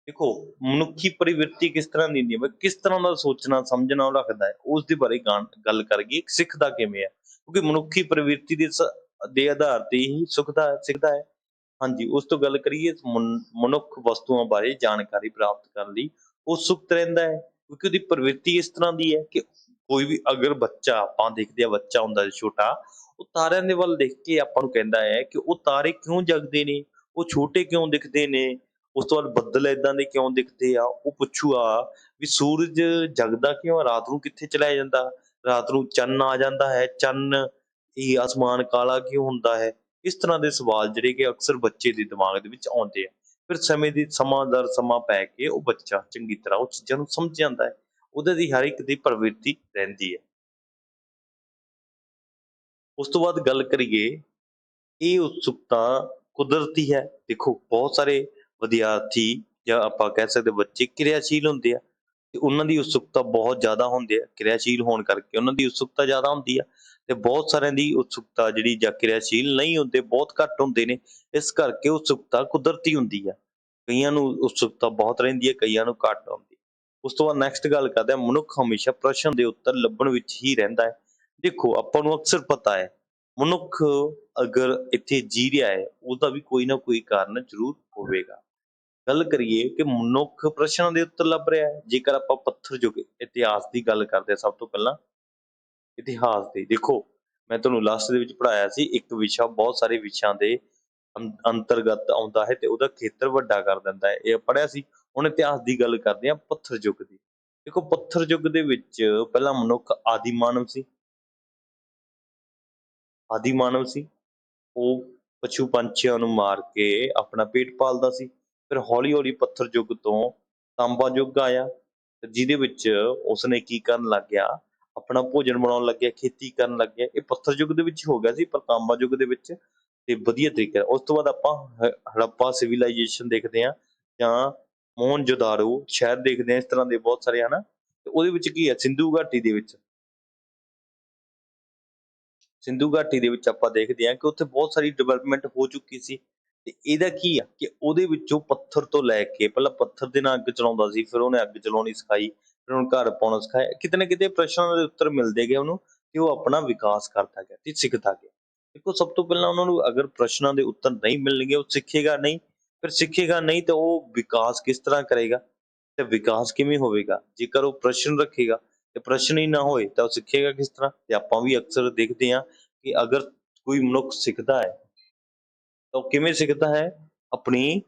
ਦੇਖੋ ਮਨੁੱਖੀ ਪ੍ਰਵਿਰਤੀ ਕਿਸ ਤਰ੍ਹਾਂ ਦੀ ਹੁੰਦੀ ਹੈ, ਕਿਸ ਤਰ੍ਹਾਂ ਦਾ ਸੋਚਣਾ ਸਮਝਣਾ ਉਹ ਰੱਖਦਾ ਹੈ, ਉਸ ਦੇ ਬਾਰੇ ਗੱਲ ਕਰੀਏ। ਸਿੱਖਦਾ ਕਿਵੇਂ ਹੈ, ਕਿਉਂਕਿ ਮਨੁੱਖੀ ਪ੍ਰਵਿਰਤੀ ਦੇ ਆਧਾਰ ਤੇ ਹੀ ਸਿੱਖਦਾ ਹੈ। ਹਾਂਜੀ, ਉਸ ਤੋਂ ਗੱਲ ਕਰੀਏ ਮਨੁੱਖ ਵਸਤੂਆਂ ਬਾਰੇ ਜਾਣਕਾਰੀ ਪ੍ਰਾਪਤ ਕਰਨ ਲਈ ਉਤਸੁਕ ਰਹਿੰਦਾ ਹੈ, ਕਿਉਂਕਿ ਉਹਦੀ ਪ੍ਰਵਿਰਤੀ ਇਸ ਤਰ੍ਹਾਂ ਦੀ ਹੈ ਕਿ ਕੋਈ ਵੀ ਅਗਰ ਬੱਚਾ, ਆਪਾਂ ਦੇਖਦੇ ਆ ਬੱਚਾ ਹੁੰਦਾ ਛੋਟਾ, ਉਹ ਤਾਰਿਆਂ ਦੇ ਵੱਲ ਦੇਖ ਕੇ ਆਪਾਂ ਨੂੰ ਕਹਿੰਦਾ ਹੈ ਕਿ ਉਹ ਤਾਰੇ ਕਿਉਂ ਜਗਦੇ ਨੇ, ਉਹ ਛੋਟੇ ਕਿਉਂ ਦਿਖਦੇ ਨੇ, ਉਸ ਤੋਂ ਬਾਅਦ ਬੱਦਲ ਏਦਾਂ ਦੇ ਕਿਉਂ ਦਿਖਦੇ ਆ, ਉਹ ਪੁੱਛੂਗਾ ਵੀ ਸੂਰਜ ਜਗਦਾ ਕਿਉਂ ਆ? ਰਾਤ ਨੂੰ ਕਿੱਥੇ ਚਲਿਆ ਜਾਂਦਾ? ਰਾਤ ਨੂੰ ਚੰਨ ਆ ਜਾਂਦਾ ਹੈ, ਚੰਨ ਇਹ ਆਸਮਾਨ ਕਾਲਾ ਕਿਉਂ ਹੁੰਦਾ ਹੈ? ਇਸ ਤਰ੍ਹਾਂ ਦੇ ਸਵਾਲ ਜਿਹੜੇ ਕਿ ਅਕਸਰ ਬੱਚੇ ਦੇ ਦਿਮਾਗ ਦੇ ਵਿੱਚ ਆਉਂਦੇ ਆ। ਫਿਰ ਸਮਾਂ ਦਰ ਸਮਾਂ ਪੈ ਕੇ ਉਹ ਬੱਚਾ ਚੰਗੀ ਤਰ੍ਹਾਂ ਉਹ ਚੀਜ਼ਾਂ ਨੂੰ ਸਮਝ ਜਾਂਦਾ ਹੈ। ਉਹਦੇ ਦੀ ਹਰ ਇੱਕ ਦੀ ਪ੍ਰਵਿਰਤੀ ਰਹਿੰਦੀ ਹੈ। ਉਸ ਤੋਂ ਬਾਅਦ ਗੱਲ ਕਰੀਏ, ਇਹ ਉਤਸੁਕਤਾ ਕੁਦਰਤੀ ਹੈ। ਦੇਖੋ ਬਹੁਤ ਸਾਰੇ ਵਿਦਿਆਰਥੀ ਜਾਂ ਆਪਾਂ ਕਹਿ ਸਕਦੇ ਬੱਚੇ ਕਿਰਿਆਸ਼ੀਲ ਹੁੰਦੇ ਆ ਤੇ ਉਹਨਾਂ ਦੀ ਉਤਸੁਕਤਾ ਬਹੁਤ ਜ਼ਿਆਦਾ ਹੁੰਦੀ ਹੈ। ਕਿਰਿਆਸ਼ੀਲ ਹੋਣ ਕਰਕੇ ਉਹਨਾਂ ਦੀ ਉਤਸੁਕਤਾ ਜ਼ਿਆਦਾ ਹੁੰਦੀ ਆ ਤੇ ਬਹੁਤ ਸਾਰਿਆਂ ਦੀ ਉਤਸੁਕਤਾ ਜਿਹੜੀ ਜਾਂ ਕਿਰਿਆਸ਼ੀਲ ਨਹੀਂ ਹੁੰਦੇ, ਬਹੁਤ ਘੱਟ ਹੁੰਦੇ ਨੇ। ਇਸ ਕਰਕੇ ਉਤਸੁਕਤਾ ਕੁਦਰਤੀ ਹੁੰਦੀ ਆ। ਕਈਆਂ ਨੂੰ ਉਤਸੁਕਤਾ ਬਹੁਤ ਰਹਿੰਦੀ ਹੈ, ਕਈਆਂ ਨੂੰ ਘੱਟ ਆਉਂਦੀ। ਉਸ ਤੋਂ ਬਾਅਦ ਨੈਕਸਟ ਗੱਲ ਕਰਦੇ ਹਾਂ, ਮਨੁੱਖ ਹਮੇਸ਼ਾ ਪ੍ਰਸ਼ਨ ਦੇ ਉੱਤਰ ਲੱਭਣ ਵਿੱਚ ਹੀ ਰਹਿੰਦਾ ਹੈ। ਦੇਖੋ ਆਪਾਂ ਨੂੰ ਅਕਸਰ ਪਤਾ ਹੈ, ਮਨੁੱਖ ਅਗਰ ਇੱਥੇ ਜੀ ਰਿਹਾ ਹੈ ਉਹਦਾ ਵੀ ਕੋਈ ਨਾ ਕੋਈ ਕਾਰਨ ਜ਼ਰੂਰ ਹੋਵੇਗਾ। ਗੱਲ ਕਰੀਏ ਕਿ ਮਨੁੱਖ ਪ੍ਰਸ਼ਨਾਂ ਦੇ ਉੱਤਰ ਲੱਭ ਰਿਹਾ ਹੈ। ਜੇਕਰ ਆਪਾਂ ਪੱਥਰ ਯੁੱਗ ਇਤਿਹਾਸ ਦੀ ਗੱਲ ਕਰਦੇ ਹਾਂ, ਸਭ ਤੋਂ ਪਹਿਲਾਂ ਇਤਿਹਾਸ ਦੀ ਦੇਖੋ, ਮੈਂ ਤੁਹਾਨੂੰ ਲਾਸਟ ਦੇ ਵਿੱਚ ਪੜ੍ਹਾਇਆ ਸੀ ਇੱਕ ਵਿਸ਼ਾ ਬਹੁਤ ਸਾਰੇ ਵਿਸ਼ਿਆਂ ਦੇ ਅੰਤਰਗਤ ਆਉਂਦਾ ਹੈ ਤੇ ਉਹਦਾ ਖੇਤਰ ਵੱਡਾ ਕਰ ਦਿੰਦਾ ਹੈ, ਇਹ ਪੜ੍ਹਿਆ ਸੀ। ਹੁਣ ਇਤਿਹਾਸ ਦੀ ਗੱਲ ਕਰਦੇ ਹਾਂ, ਪੱਥਰ ਯੁੱਗ ਦੀ। ਦੇਖੋ ਪੱਥਰ ਯੁੱਗ ਦੇ ਵਿੱਚ ਪਹਿਲਾਂ ਮਨੁੱਖ ਆਦਿ ਮਾਨਵ ਸੀ। ਆਦਿ ਮਾਨਵ ਸੀ, ਉਹ ਪਸ਼ੂ ਪੰਛੀਆਂ ਨੂੰ ਮਾਰ ਕੇ ਆਪਣਾ ਪੇਟ ਪਾਲਦਾ ਸੀ। ਫਿਰ ਹੌਲੀ ਹੌਲੀ ਪੱਥਰ ਯੁੱਗ ਤੋਂ ਤਾਂਬਾ ਯੁੱਗ ਆਇਆ ਤੇ ਜਿਹਦੇ ਵਿੱਚ ਉਸਨੇ ਕੀ ਕਰਨ ਲੱਗ ਗਿਆ, ਆਪਣਾ ਭੋਜਨ ਬਣਾਉਣ ਲੱਗਿਆ, ਖੇਤੀ ਕਰਨ ਲੱਗ ਗਿਆ। ਇਹ ਪੱਥਰ ਯੁੱਗ ਦੇ ਵਿੱਚ ਹੋ ਗਿਆ ਸੀ, ਪਰ ਤਾਂਬਾ ਯੁੱਗ ਦੇ ਵਿੱਚ ਤੇ ਵਧੀਆ ਤਰੀਕੇ ਨਾਲ। ਉਸ ਤੋਂ ਬਾਅਦ ਆਪਾਂ ਹੜੱਪਾ ਸਿਵਲਾਈਜੇਸ਼ਨ ਦੇਖਦੇ ਹਾਂ ਜਾਂ ਮੋਹਨਜੋਦਾਰੋ ਸ਼ਹਿਰ ਦੇਖਦੇ ਹਾਂ, ਇਸ ਤਰ੍ਹਾਂ ਦੇ ਬਹੁਤ ਸਾਰੇ ਹਨ। ਤੇ ਉਹਦੇ ਵਿੱਚ ਕੀ ਹੈ, ਸਿੰਧੂ ਘਾਟੀ ਦੇ ਵਿੱਚ, ਸਿੰਧੂ ਘਾਟੀ ਦੇ ਵਿੱਚ ਆਪਾਂ ਦੇਖਦੇ ਹਾਂ ਕਿ ਉੱਥੇ ਬਹੁਤ ਸਾਰੀ ਡਿਵੈਲਪਮੈਂਟ ਹੋ ਚੁੱਕੀ ਸੀ। ਤੇ ਇਹਦਾ ਕੀ ਆ ਕਿ ਉਹਦੇ ਵਿੱਚੋਂ ਪੱਥਰ ਤੋਂ ਲੈ ਕੇ ਪਹਿਲਾਂ ਪੱਥਰ ਦੇ ਨਾਲ ਅੱਗ ਚਲਾਉਂਦਾ ਸੀ, ਫਿਰ ਉਹਨੇ ਅੱਗ ਚਲਾਉਣੀ ਸਿਖਾਈ, ਫਿਰ ਉਹਨੂੰ ਘਰ ਪਾਉਣਾ ਸਿਖਾਇਆ। ਕਿਤੇ ਨਾ ਕਿਤੇ ਪ੍ਰਸ਼ਨਾਂ ਦੇ ਉੱਤਰ ਮਿਲਦੇ ਗਏ ਉਹਨੂੰ ਤੇ ਉਹ ਆਪਣਾ ਵਿਕਾਸ ਕਰਦਾ ਗਿਆ ਤੇ ਸਿੱਖਦਾ ਗਿਆ। ਦੇਖੋ ਸਭ ਤੋਂ ਪਹਿਲਾਂ ਉਹਨਾਂ ਨੂੰ ਅਗਰ ਪ੍ਰਸ਼ਨਾਂ ਦੇ ਉੱਤਰ ਨਹੀਂ ਮਿਲਣਗੇ, ਉਹ ਸਿੱਖੇਗਾ ਨਹੀਂ। ਫਿਰ ਸਿੱਖੇਗਾ ਨਹੀਂ ਤਾਂ ਉਹ ਵਿਕਾਸ ਕਿਸ ਤਰ੍ਹਾਂ ਕਰੇਗਾ ਤੇ ਵਿਕਾਸ ਕਿਵੇਂ ਹੋਵੇਗਾ? ਜੇਕਰ ਉਹ ਪ੍ਰਸ਼ਨ ਰੱਖੇਗਾ ਤੇ ਪ੍ਰਸ਼ਨ ਹੀ ਨਾ ਹੋਏ ਤਾਂ ਉਹ ਸਿੱਖੇਗਾ ਕਿਸ ਤਰ੍ਹਾਂ? ਤੇ ਆਪਾਂ ਵੀ ਅਕਸਰ ਦੇਖਦੇ ਹਾਂ ਕਿ ਅਗਰ ਕੋਈ ਮਨੁੱਖ ਸਿੱਖਦਾ ਹੈ ਤਾਂ ਉਹ ਕਿਵੇਂ ਸਿੱਖਦਾ ਹੈ? ਆਪਣੀ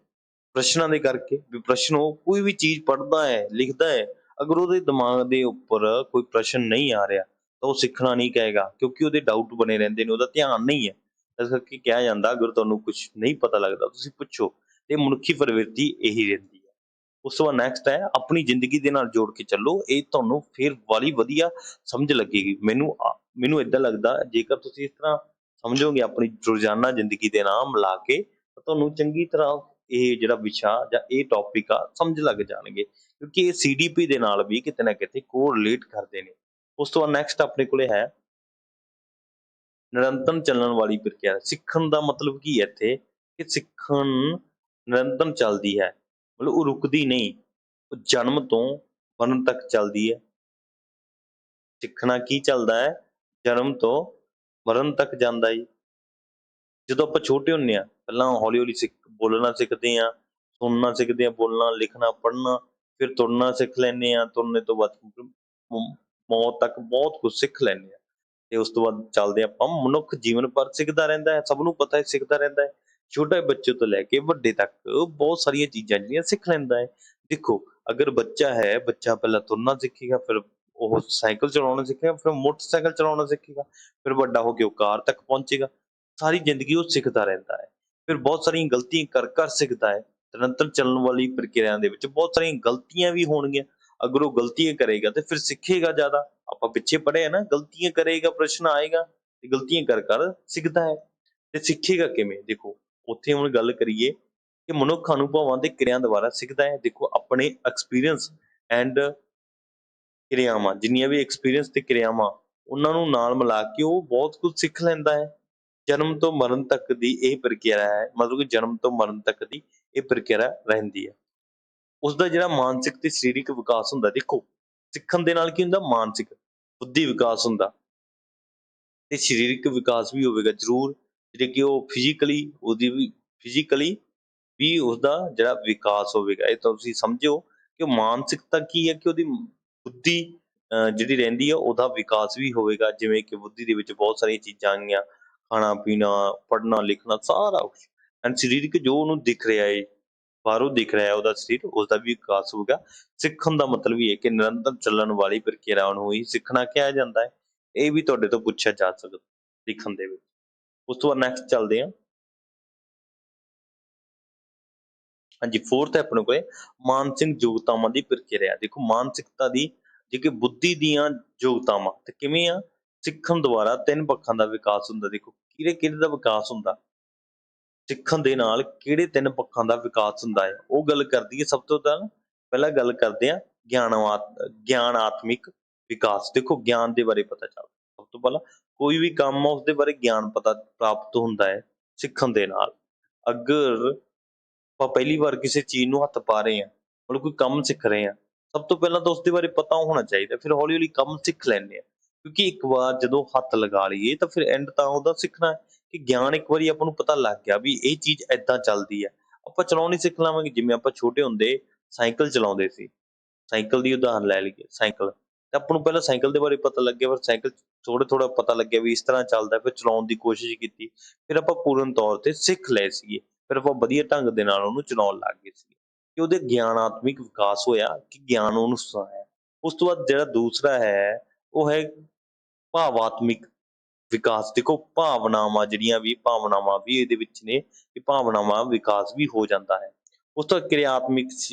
ਪ੍ਰਸ਼ਨਾਂ ਦੇ ਕਰਕੇ। ਵੀ ਪ੍ਰਸ਼ਨ, ਉਹ ਕੋਈ ਵੀ ਚੀਜ਼ ਪੜ੍ਹਦਾ ਹੈ, ਲਿਖਦਾ ਹੈ, ਅਗਰ ਉਹਦੇ ਦਿਮਾਗ ਦੇ ਉੱਪਰ ਕੋਈ ਪ੍ਰਸ਼ਨ ਨਹੀਂ ਆ ਰਿਹਾ ਤਾਂ ਉਹ ਸਿੱਖਣਾ ਨਹੀਂ ਕਹੇਗਾ, ਕਿਉਂਕਿ ਉਹਦੇ ਡਾਊਟ ਬਣੇ ਰਹਿੰਦੇ ਨੇ, ਉਹਦਾ ਧਿਆਨ ਨਹੀਂ ਹੈ। ਇਸ ਕਰਕੇ ਕਿਹਾ ਜਾਂਦਾ ਅਗਰ ਤੁਹਾਨੂੰ ਕੁਝ ਨਹੀਂ ਪਤਾ ਲੱਗਦਾ ਤੁਸੀਂ ਪੁੱਛੋ। ਤੇ ਮਨੁੱਖੀ ਪ੍ਰਵਿਰਤੀ ਇਹੀ ਰਹਿੰਦੀ ਹੈ। ਉਸ ਤੋਂ ਬਾਅਦ ਨੈਕਸਟ ਹੈ, ਆਪਣੀ ਜ਼ਿੰਦਗੀ ਦੇ ਨਾਲ ਜੋੜ ਕੇ ਚੱਲੋ। ਇਹ ਤੁਹਾਨੂੰ ਫਿਰ ਵਾਲੀ ਵਧੀਆ ਸਮਝ ਲੱਗੇਗੀ। ਮੈਨੂੰ ਏਦਾਂ ਲੱਗਦਾ ਜੇਕਰ ਤੁਸੀਂ ਇਸ ਤਰ੍ਹਾਂ ਸਮਝੋਗੇ ਆਪਣੀ ਰੋਜ਼ਾਨਾ ਜ਼ਿੰਦਗੀ ਦੇ ਨਾਲ ਮਿਲਾ ਕੇ, ਤਾਂ ਤੁਹਾਨੂੰ ਚੰਗੀ ਤਰ੍ਹਾਂ ਇਹ ਜਿਹੜਾ ਵਿਸ਼ਾ ਜਾਂ ਇਹ ਟੌਪਿਕ ਆ ਸਮਝ ਲੱਗ ਜਾਣਗੇ, ਕਿਉਂਕਿ ਇਹ CDP ਦੇ ਨਾਲ ਵੀ ਕਿਤੇ ਨਾ ਕਿਤੇ ਕੋਰਿਲੇਟ ਕਰਦੇ ਨੇ। ਉਸ ਤੋਂ ਬਾਅਦ ਨੈਕਸਟ ਆਪਣੇ ਕੋਲੇ ਹੈ ਨਿਰੰਤਰ ਚੱਲਣ ਵਾਲੀ ਪ੍ਰਕਿਰਿਆ। ਸਿੱਖਣ ਦਾ ਮਤਲਬ ਕੀ ਹੈ ਇੱਥੇ, ਕਿ ਸਿੱਖਣ ਨਿਰੰਤਰ ਚੱਲਦੀ ਹੈ, ਮਤਲਬ ਉਹ ਰੁਕਦੀ ਨਹੀਂ, ਉਹ ਜਨਮ ਤੋਂ ਮਰਨ ਤੱਕ ਚੱਲਦੀ ਹੈ। ਸਿੱਖਣਾ ਕੀ ਚੱਲਦਾ ਹੈ, ਜਨਮ ਤੋਂ ਮਰਨ ਤੱਕ ਜਾਂਦਾ ਜੀ। ਜਦੋਂ ਆਪਾਂ ਛੋਟੇ ਹੁੰਦੇ ਹਾਂ ਪਹਿਲਾਂ ਹੌਲੀ ਹੌਲੀ ਬੋਲਣਾ ਸਿੱਖਦੇ ਹਾਂ, ਸੁਣਨਾ ਸਿੱਖਦੇ ਹਾਂ, ਬੋਲਣਾ, ਲਿਖਣਾ, ਪੜ੍ਹਨਾ, ਫਿਰ ਤੁਰਨਾ ਸਿੱਖ ਲੈਂਦੇ ਹਾਂ। ਤੁਰਨੇ ਤੋਂ ਬਾਅਦ ਮੌਤ ਤੱਕ ਬਹੁਤ ਕੁਝ ਸਿੱਖ ਲੈਂਦੇ ਹਾਂ। ਤੇ ਉਸ ਤੋਂ ਬਾਅਦ ਚੱਲਦੇ ਆਪਾਂ, ਮਨੁੱਖ ਜੀਵਨ ਭਰ ਸਿੱਖਦਾ ਰਹਿੰਦਾ ਹੈ, ਸਭ ਨੂੰ ਪਤਾ ਹੈ ਸਿੱਖਦਾ ਰਹਿੰਦਾ ਹੈ। ਛੋਟੇ ਬੱਚੇ ਤੋਂ ਲੈ ਕੇ ਵੱਡੇ ਤੱਕ ਬਹੁਤ ਸਾਰੀਆਂ ਚੀਜ਼ਾਂ ਜਿਹੜੀਆਂ ਸਿੱਖ ਲੈਂਦਾ ਹੈ। ਦੇਖੋ ਅਗਰ ਬੱਚਾ ਹੈ, ਬੱਚਾ ਪਹਿਲਾਂ ਤੁਰਨਾ ਸਿੱਖੇਗਾ, ਫਿਰ ਉਹ ਸਾਈਕਲ ਚਲਾਉਣਾ ਸਿੱਖੇਗਾ, ਫਿਰ ਮੋਟਰਸਾਈਕਲ ਚਲਾਉਣਾ ਸਿੱਖੇਗਾ, ਫਿਰ ਵੱਡਾ ਹੋ ਕੇ ਉਹ ਕਾਰ ਤੱਕ ਪਹੁੰਚੇਗਾ। ਸਾਰੀ ਜ਼ਿੰਦਗੀ ਉਹ ਸਿੱਖਦਾ ਰਹਿੰਦਾ ਹੈ। ਫਿਰ ਬਹੁਤ ਸਾਰੀਆਂ ਗਲਤੀਆਂ ਕਰ ਕਰ ਸਿੱਖਦਾ ਹੈ। ਨਿਰੰਤਰ ਚੱਲਣ ਵਾਲੀ ਪ੍ਰਕਿਰਿਆ ਦੇ ਵਿੱਚ ਬਹੁਤ ਸਾਰੀਆਂ ਗਲਤੀਆਂ ਵੀ ਹੋਣਗੀਆਂ। ਅਗਰ ਉਹ ਗਲਤੀਆਂ ਕਰੇਗਾ ਤੇ ਫਿਰ ਸਿੱਖੇਗਾ ਜ਼ਿਆਦਾ। ਆਪਾਂ ਪਿੱਛੇ ਪੜ੍ਹੇ ਆ ਨਾ, ਗਲਤੀਆਂ ਕਰੇਗਾ ਪ੍ਰਸ਼ਨ ਆਏਗਾ ਤੇ ਗਲਤੀਆਂ ਕਰ ਕਰ ਸਿੱਖਦਾ ਹੈ। ਤੇ ਸਿੱਖੇਗਾ ਕਿਵੇਂ? ਦੇਖੋ ਉੱਥੇ ਹੁਣ ਗੱਲ ਕਰੀਏ ਕਿ ਮਨੁੱਖ ਅਨੁਭਵਾਂ ਤੇ ਕਿਰਿਆ ਦੁਆਰਾ ਸਿੱਖਦਾ ਹੈ। ਦੇਖੋ ਆਪਣੇ ਐਕਸਪੀਰੀਅੰਸ ਐਂਡ ਕਿਰਿਆਵਾਂ, ਜਿੰਨੀਆਂ ਵੀ ਐਕਸਪੀਰੀਅੰਸ ਤੇ ਕਿਰਿਆਵਾਂ, ਉਹਨਾਂ ਨੂੰ ਨਾਲ ਮਿਲਾ ਕੇ ਉਹ ਬਹੁਤ ਕੁਝ ਸਿੱਖ ਲੈਂਦਾ ਹੈ। ਜਨਮ ਤੋਂ ਮਰਨ ਤੱਕ ਦੀ ਇਹ ਪ੍ਰਕਿਰਿਆ ਹੈ, ਮਤਲਬ ਕਿ ਜਨਮ ਤੋਂ ਮਰਨ ਤੱਕ ਦੀ ਇਹ ਪ੍ਰਕਿਰਿਆ ਰਹਿੰਦੀ ਹੈ। ਉਸਦਾ ਜਿਹੜਾ ਮਾਨਸਿਕ ਤੇ ਸਰੀਰਕ ਵਿਕਾਸ ਹੁੰਦਾ, ਦੇਖੋ ਸਿੱਖਣ ਦੇ ਨਾਲ ਕੀ ਹੁੰਦਾ, ਮਾਨਸਿਕ ਬੁੱਧੀ ਵਿਕਾਸ ਹੁੰਦਾ ਤੇ ਸਰੀਰਕ ਵਿਕਾਸ ਵੀ ਹੋਵੇਗਾ ਜ਼ਰੂਰ। ਜਿਹੜੇ ਕਿ ਉਹ ਫਿਜ਼ੀਕਲੀ, ਉਹਦੀ ਵੀ ਫਿਜ਼ੀਕਲੀ ਵੀ ਉਸਦਾ ਜਿਹੜਾ ਵਿਕਾਸ ਹੋਵੇਗਾ। ਇਹ ਤਾਂ ਤੁਸੀਂ ਸਮਝੋ ਕਿ ਉਹ ਮਾਨਸਿਕਤਾ ਕੀ ਹੈ, ਕਿ ਉਹਦੀ ਬੁੱਧੀ ਜਿਹੜੀ ਰਹਿੰਦੀ ਆ ਉਹਦਾ ਵਿਕਾਸ ਵੀ ਹੋਵੇਗਾ। ਜਿਵੇਂ ਕਿ ਬੁੱਧੀ ਦੇ ਵਿੱਚ ਬਹੁਤ ਸਾਰੀਆਂ ਚੀਜ਼ਾਂ ਆਈਆਂ, ਖਾਣਾ ਪੀਣਾ, ਪੜ੍ਹਨਾ ਲਿਖਣਾ, ਸਾਰਾ ਕੁਛ। ਐਂਡ ਸਰੀਰਕ ਜੋ ਉਹਨੂੰ ਦਿਖ ਰਿਹਾ ਹੈ, ਬਾਹਰੋਂ ਦਿਖ ਰਿਹਾ ਉਹਦਾ ਸਰੀਰ, ਉਸਦਾ ਵੀ ਵਿਕਾਸ ਹੋਊਗਾ। ਸਿੱਖਣ ਦਾ ਮਤਲਬ ਇਹ ਹੈ ਕਿ ਨਿਰੰਤਰ ਚੱਲਣ ਵਾਲੀ ਪ੍ਰਕਿਰਿਆ ਨੂੰ ਹੀ ਸਿੱਖਣਾ ਕਿਹਾ ਜਾਂਦਾ ਹੈ। ਇਹ ਵੀ ਤੁਹਾਡੇ ਤੋਂ ਪੁੱਛਿਆ ਜਾ ਸਕਦਾ ਲਿਖਣ ਦੇ ਵਿੱਚ। ਉਸ ਤੋਂ ਬਾਅਦ ਨੈਕਸਟ ਚੱਲਦੇ ਹਾਂ। ਹਾਂਜੀ, ਫੋਰਥ ਹੈ ਆਪਣੇ ਕੋਲੇ ਮਾਨਸਿਕ ਯੋਗਤਾਵਾਂ ਦੀ ਪ੍ਰਕਿਰਿਆ। ਦੇਖੋ ਮਾਨਸਿਕਤਾ ਦੀ ਜਿਹੜੀ ਬੁੱਧੀ ਦੀਆਂ ਯੋਗਤਾਵਾਂ ਤੇ ਕਿਵੇਂ ਆ, ਸਿੱਖਣ ਦੁਆਰਾ 3 ਪੱਖਾਂ ਦਾ ਵਿਕਾਸ ਹੁੰਦਾ। ਦੇਖੋ ਕਿਹੜੇ ਕਿਹੜੇ ਦਾ ਵਿਕਾਸ ਹੁੰਦਾ, ਸਿੱਖਣ ਦੇ ਨਾਲ ਕਿਹੜੇ 3 ਪੱਖਾਂ ਦਾ ਵਿਕਾਸ ਹੁੰਦਾ ਹੈ, ਉਹ ਗੱਲ ਕਰਦੀ ਹੈ। ਸਭ ਤੋਂ ਪਹਿਲਾਂ ਗੱਲ ਕਰਦੇ ਆ ਗਿਆਨਾਤਮਿਕ ਵਿਕਾਸ। ਦੇਖੋ ਗਿਆਨ ਦੇ ਬਾਰੇ ਪਤਾ ਚੱਲਦਾ, ਸਭ ਤੋਂ ਪਹਿਲਾਂ ਕੋਈ ਵੀ ਕੰਮ ਆ ਉਸਦੇ ਬਾਰੇ ਗਿਆਨ ਪਤਾ ਪ੍ਰਾਪਤ ਹੁੰਦਾ ਹੈ ਸਿੱਖਣ ਦੇ ਨਾਲ। ਅਗਰ ਆਪਾਂ ਪਹਿਲੀ ਵਾਰ ਕਿਸੇ ਚੀਜ਼ ਨੂੰ ਹੱਥ ਪਾ ਰਹੇ ਹਾਂ, ਮਤਲਬ ਕੋਈ ਕੰਮ ਸਿੱਖ ਰਹੇ ਹਾਂ, ਸਭ ਤੋਂ ਪਹਿਲਾਂ ਤਾਂ ਉਸਦੇ ਬਾਰੇ ਪਤਾ ਹੋਣਾ ਚਾਹੀਦਾ, ਫਿਰ ਹੌਲੀ ਹੌਲੀ ਕੰਮ ਸਿੱਖ ਲੈਂਦੇ ਆ। ਕਿਉਂਕਿ ਇੱਕ ਵਾਰ ਜਦੋਂ ਹੱਥ ਲਗਾ ਲਈਏ ਤਾਂ ਫਿਰ ਐਂਡ ਤਾਂ ਉਹਦਾ ਸਿੱਖਣਾ ਹੈ ਕਿ ਗਿਆਨ ਇੱਕ ਵਾਰੀ ਆਪਾਂ ਨੂੰ ਪਤਾ ਲੱਗ ਗਿਆ ਵੀ ਇਹ ਚੀਜ਼ ਏਦਾਂ ਚੱਲਦੀ ਹੈ, ਆਪਾਂ ਚਲਾਉਣੀ ਸਿੱਖ ਲਵਾਂਗੇ। ਜਿਵੇਂ ਆਪਾਂ ਛੋਟੇ ਹੁੰਦੇ ਸਾਈਕਲ ਚਲਾਉਂਦੇ ਸੀ, ਸਾਈਕਲ ਦੀ ਉਦਾਹਰਨ ਲੈ ਲਈਏ, ਸਾਈਕਲ ਤਾਂ ਆਪਾਂ ਨੂੰ ਪਹਿਲਾਂ ਸਾਈਕਲ ਦੇ ਬਾਰੇ ਪਤਾ ਲੱਗਿਆ, ਫਿਰ ਸਾਈਕਲ ਥੋੜਾ ਥੋੜਾ ਪਤਾ ਲੱਗਿਆ ਵੀ ਇਸ ਤਰ੍ਹਾਂ ਚੱਲਦਾ, ਫਿਰ ਚਲਾਉਣ ਦੀ ਕੋਸ਼ਿਸ਼ ਕੀਤੀ, ਫਿਰ ਆਪਾਂ ਪੂਰਨ ਤੌਰ ਤੇ ਸਿੱਖ ਲਏ ਸੀਗੇ, ਫਿਰ ਆਪਾਂ ਵਧੀਆ ਢੰਗ ਦੇ ਨਾਲ ਉਹਨੂੰ ਚਲਾਉਣ ਲੱਗ ਗਏ ਸੀ ਕਿ ਉਹਦੇ ਗਿਆਨਾਤਮਿਕ ਵਿਕਾਸ ਹੋਇਆ ਕਿ ਗਿਆਨ ਉਹਨੂੰ ਸੁਣਾਇਆ। ਉਸ ਤੋਂ ਬਾਅਦ ਜਿਹੜਾ ਦੂਸਰਾ ਹੈ ਉਹ ਹੈ ਭਾਵਾਤਮਿਕ ਵਿਕਾਸ। ਦੇਖੋ ਭਾਵਨਾਵਾਂ ਵੀ ਇਹਦੇ ਵਿੱਚ ਨੇ, ਕਿ ਭਾਵਨਾਵਾਂ ਵਿਕਾਸ ਵੀ ਹੋ ਜਾਂਦਾ ਹੈ। ਉਸ ਤੋਂ ਕਿਰਿਆਤਮਿਕ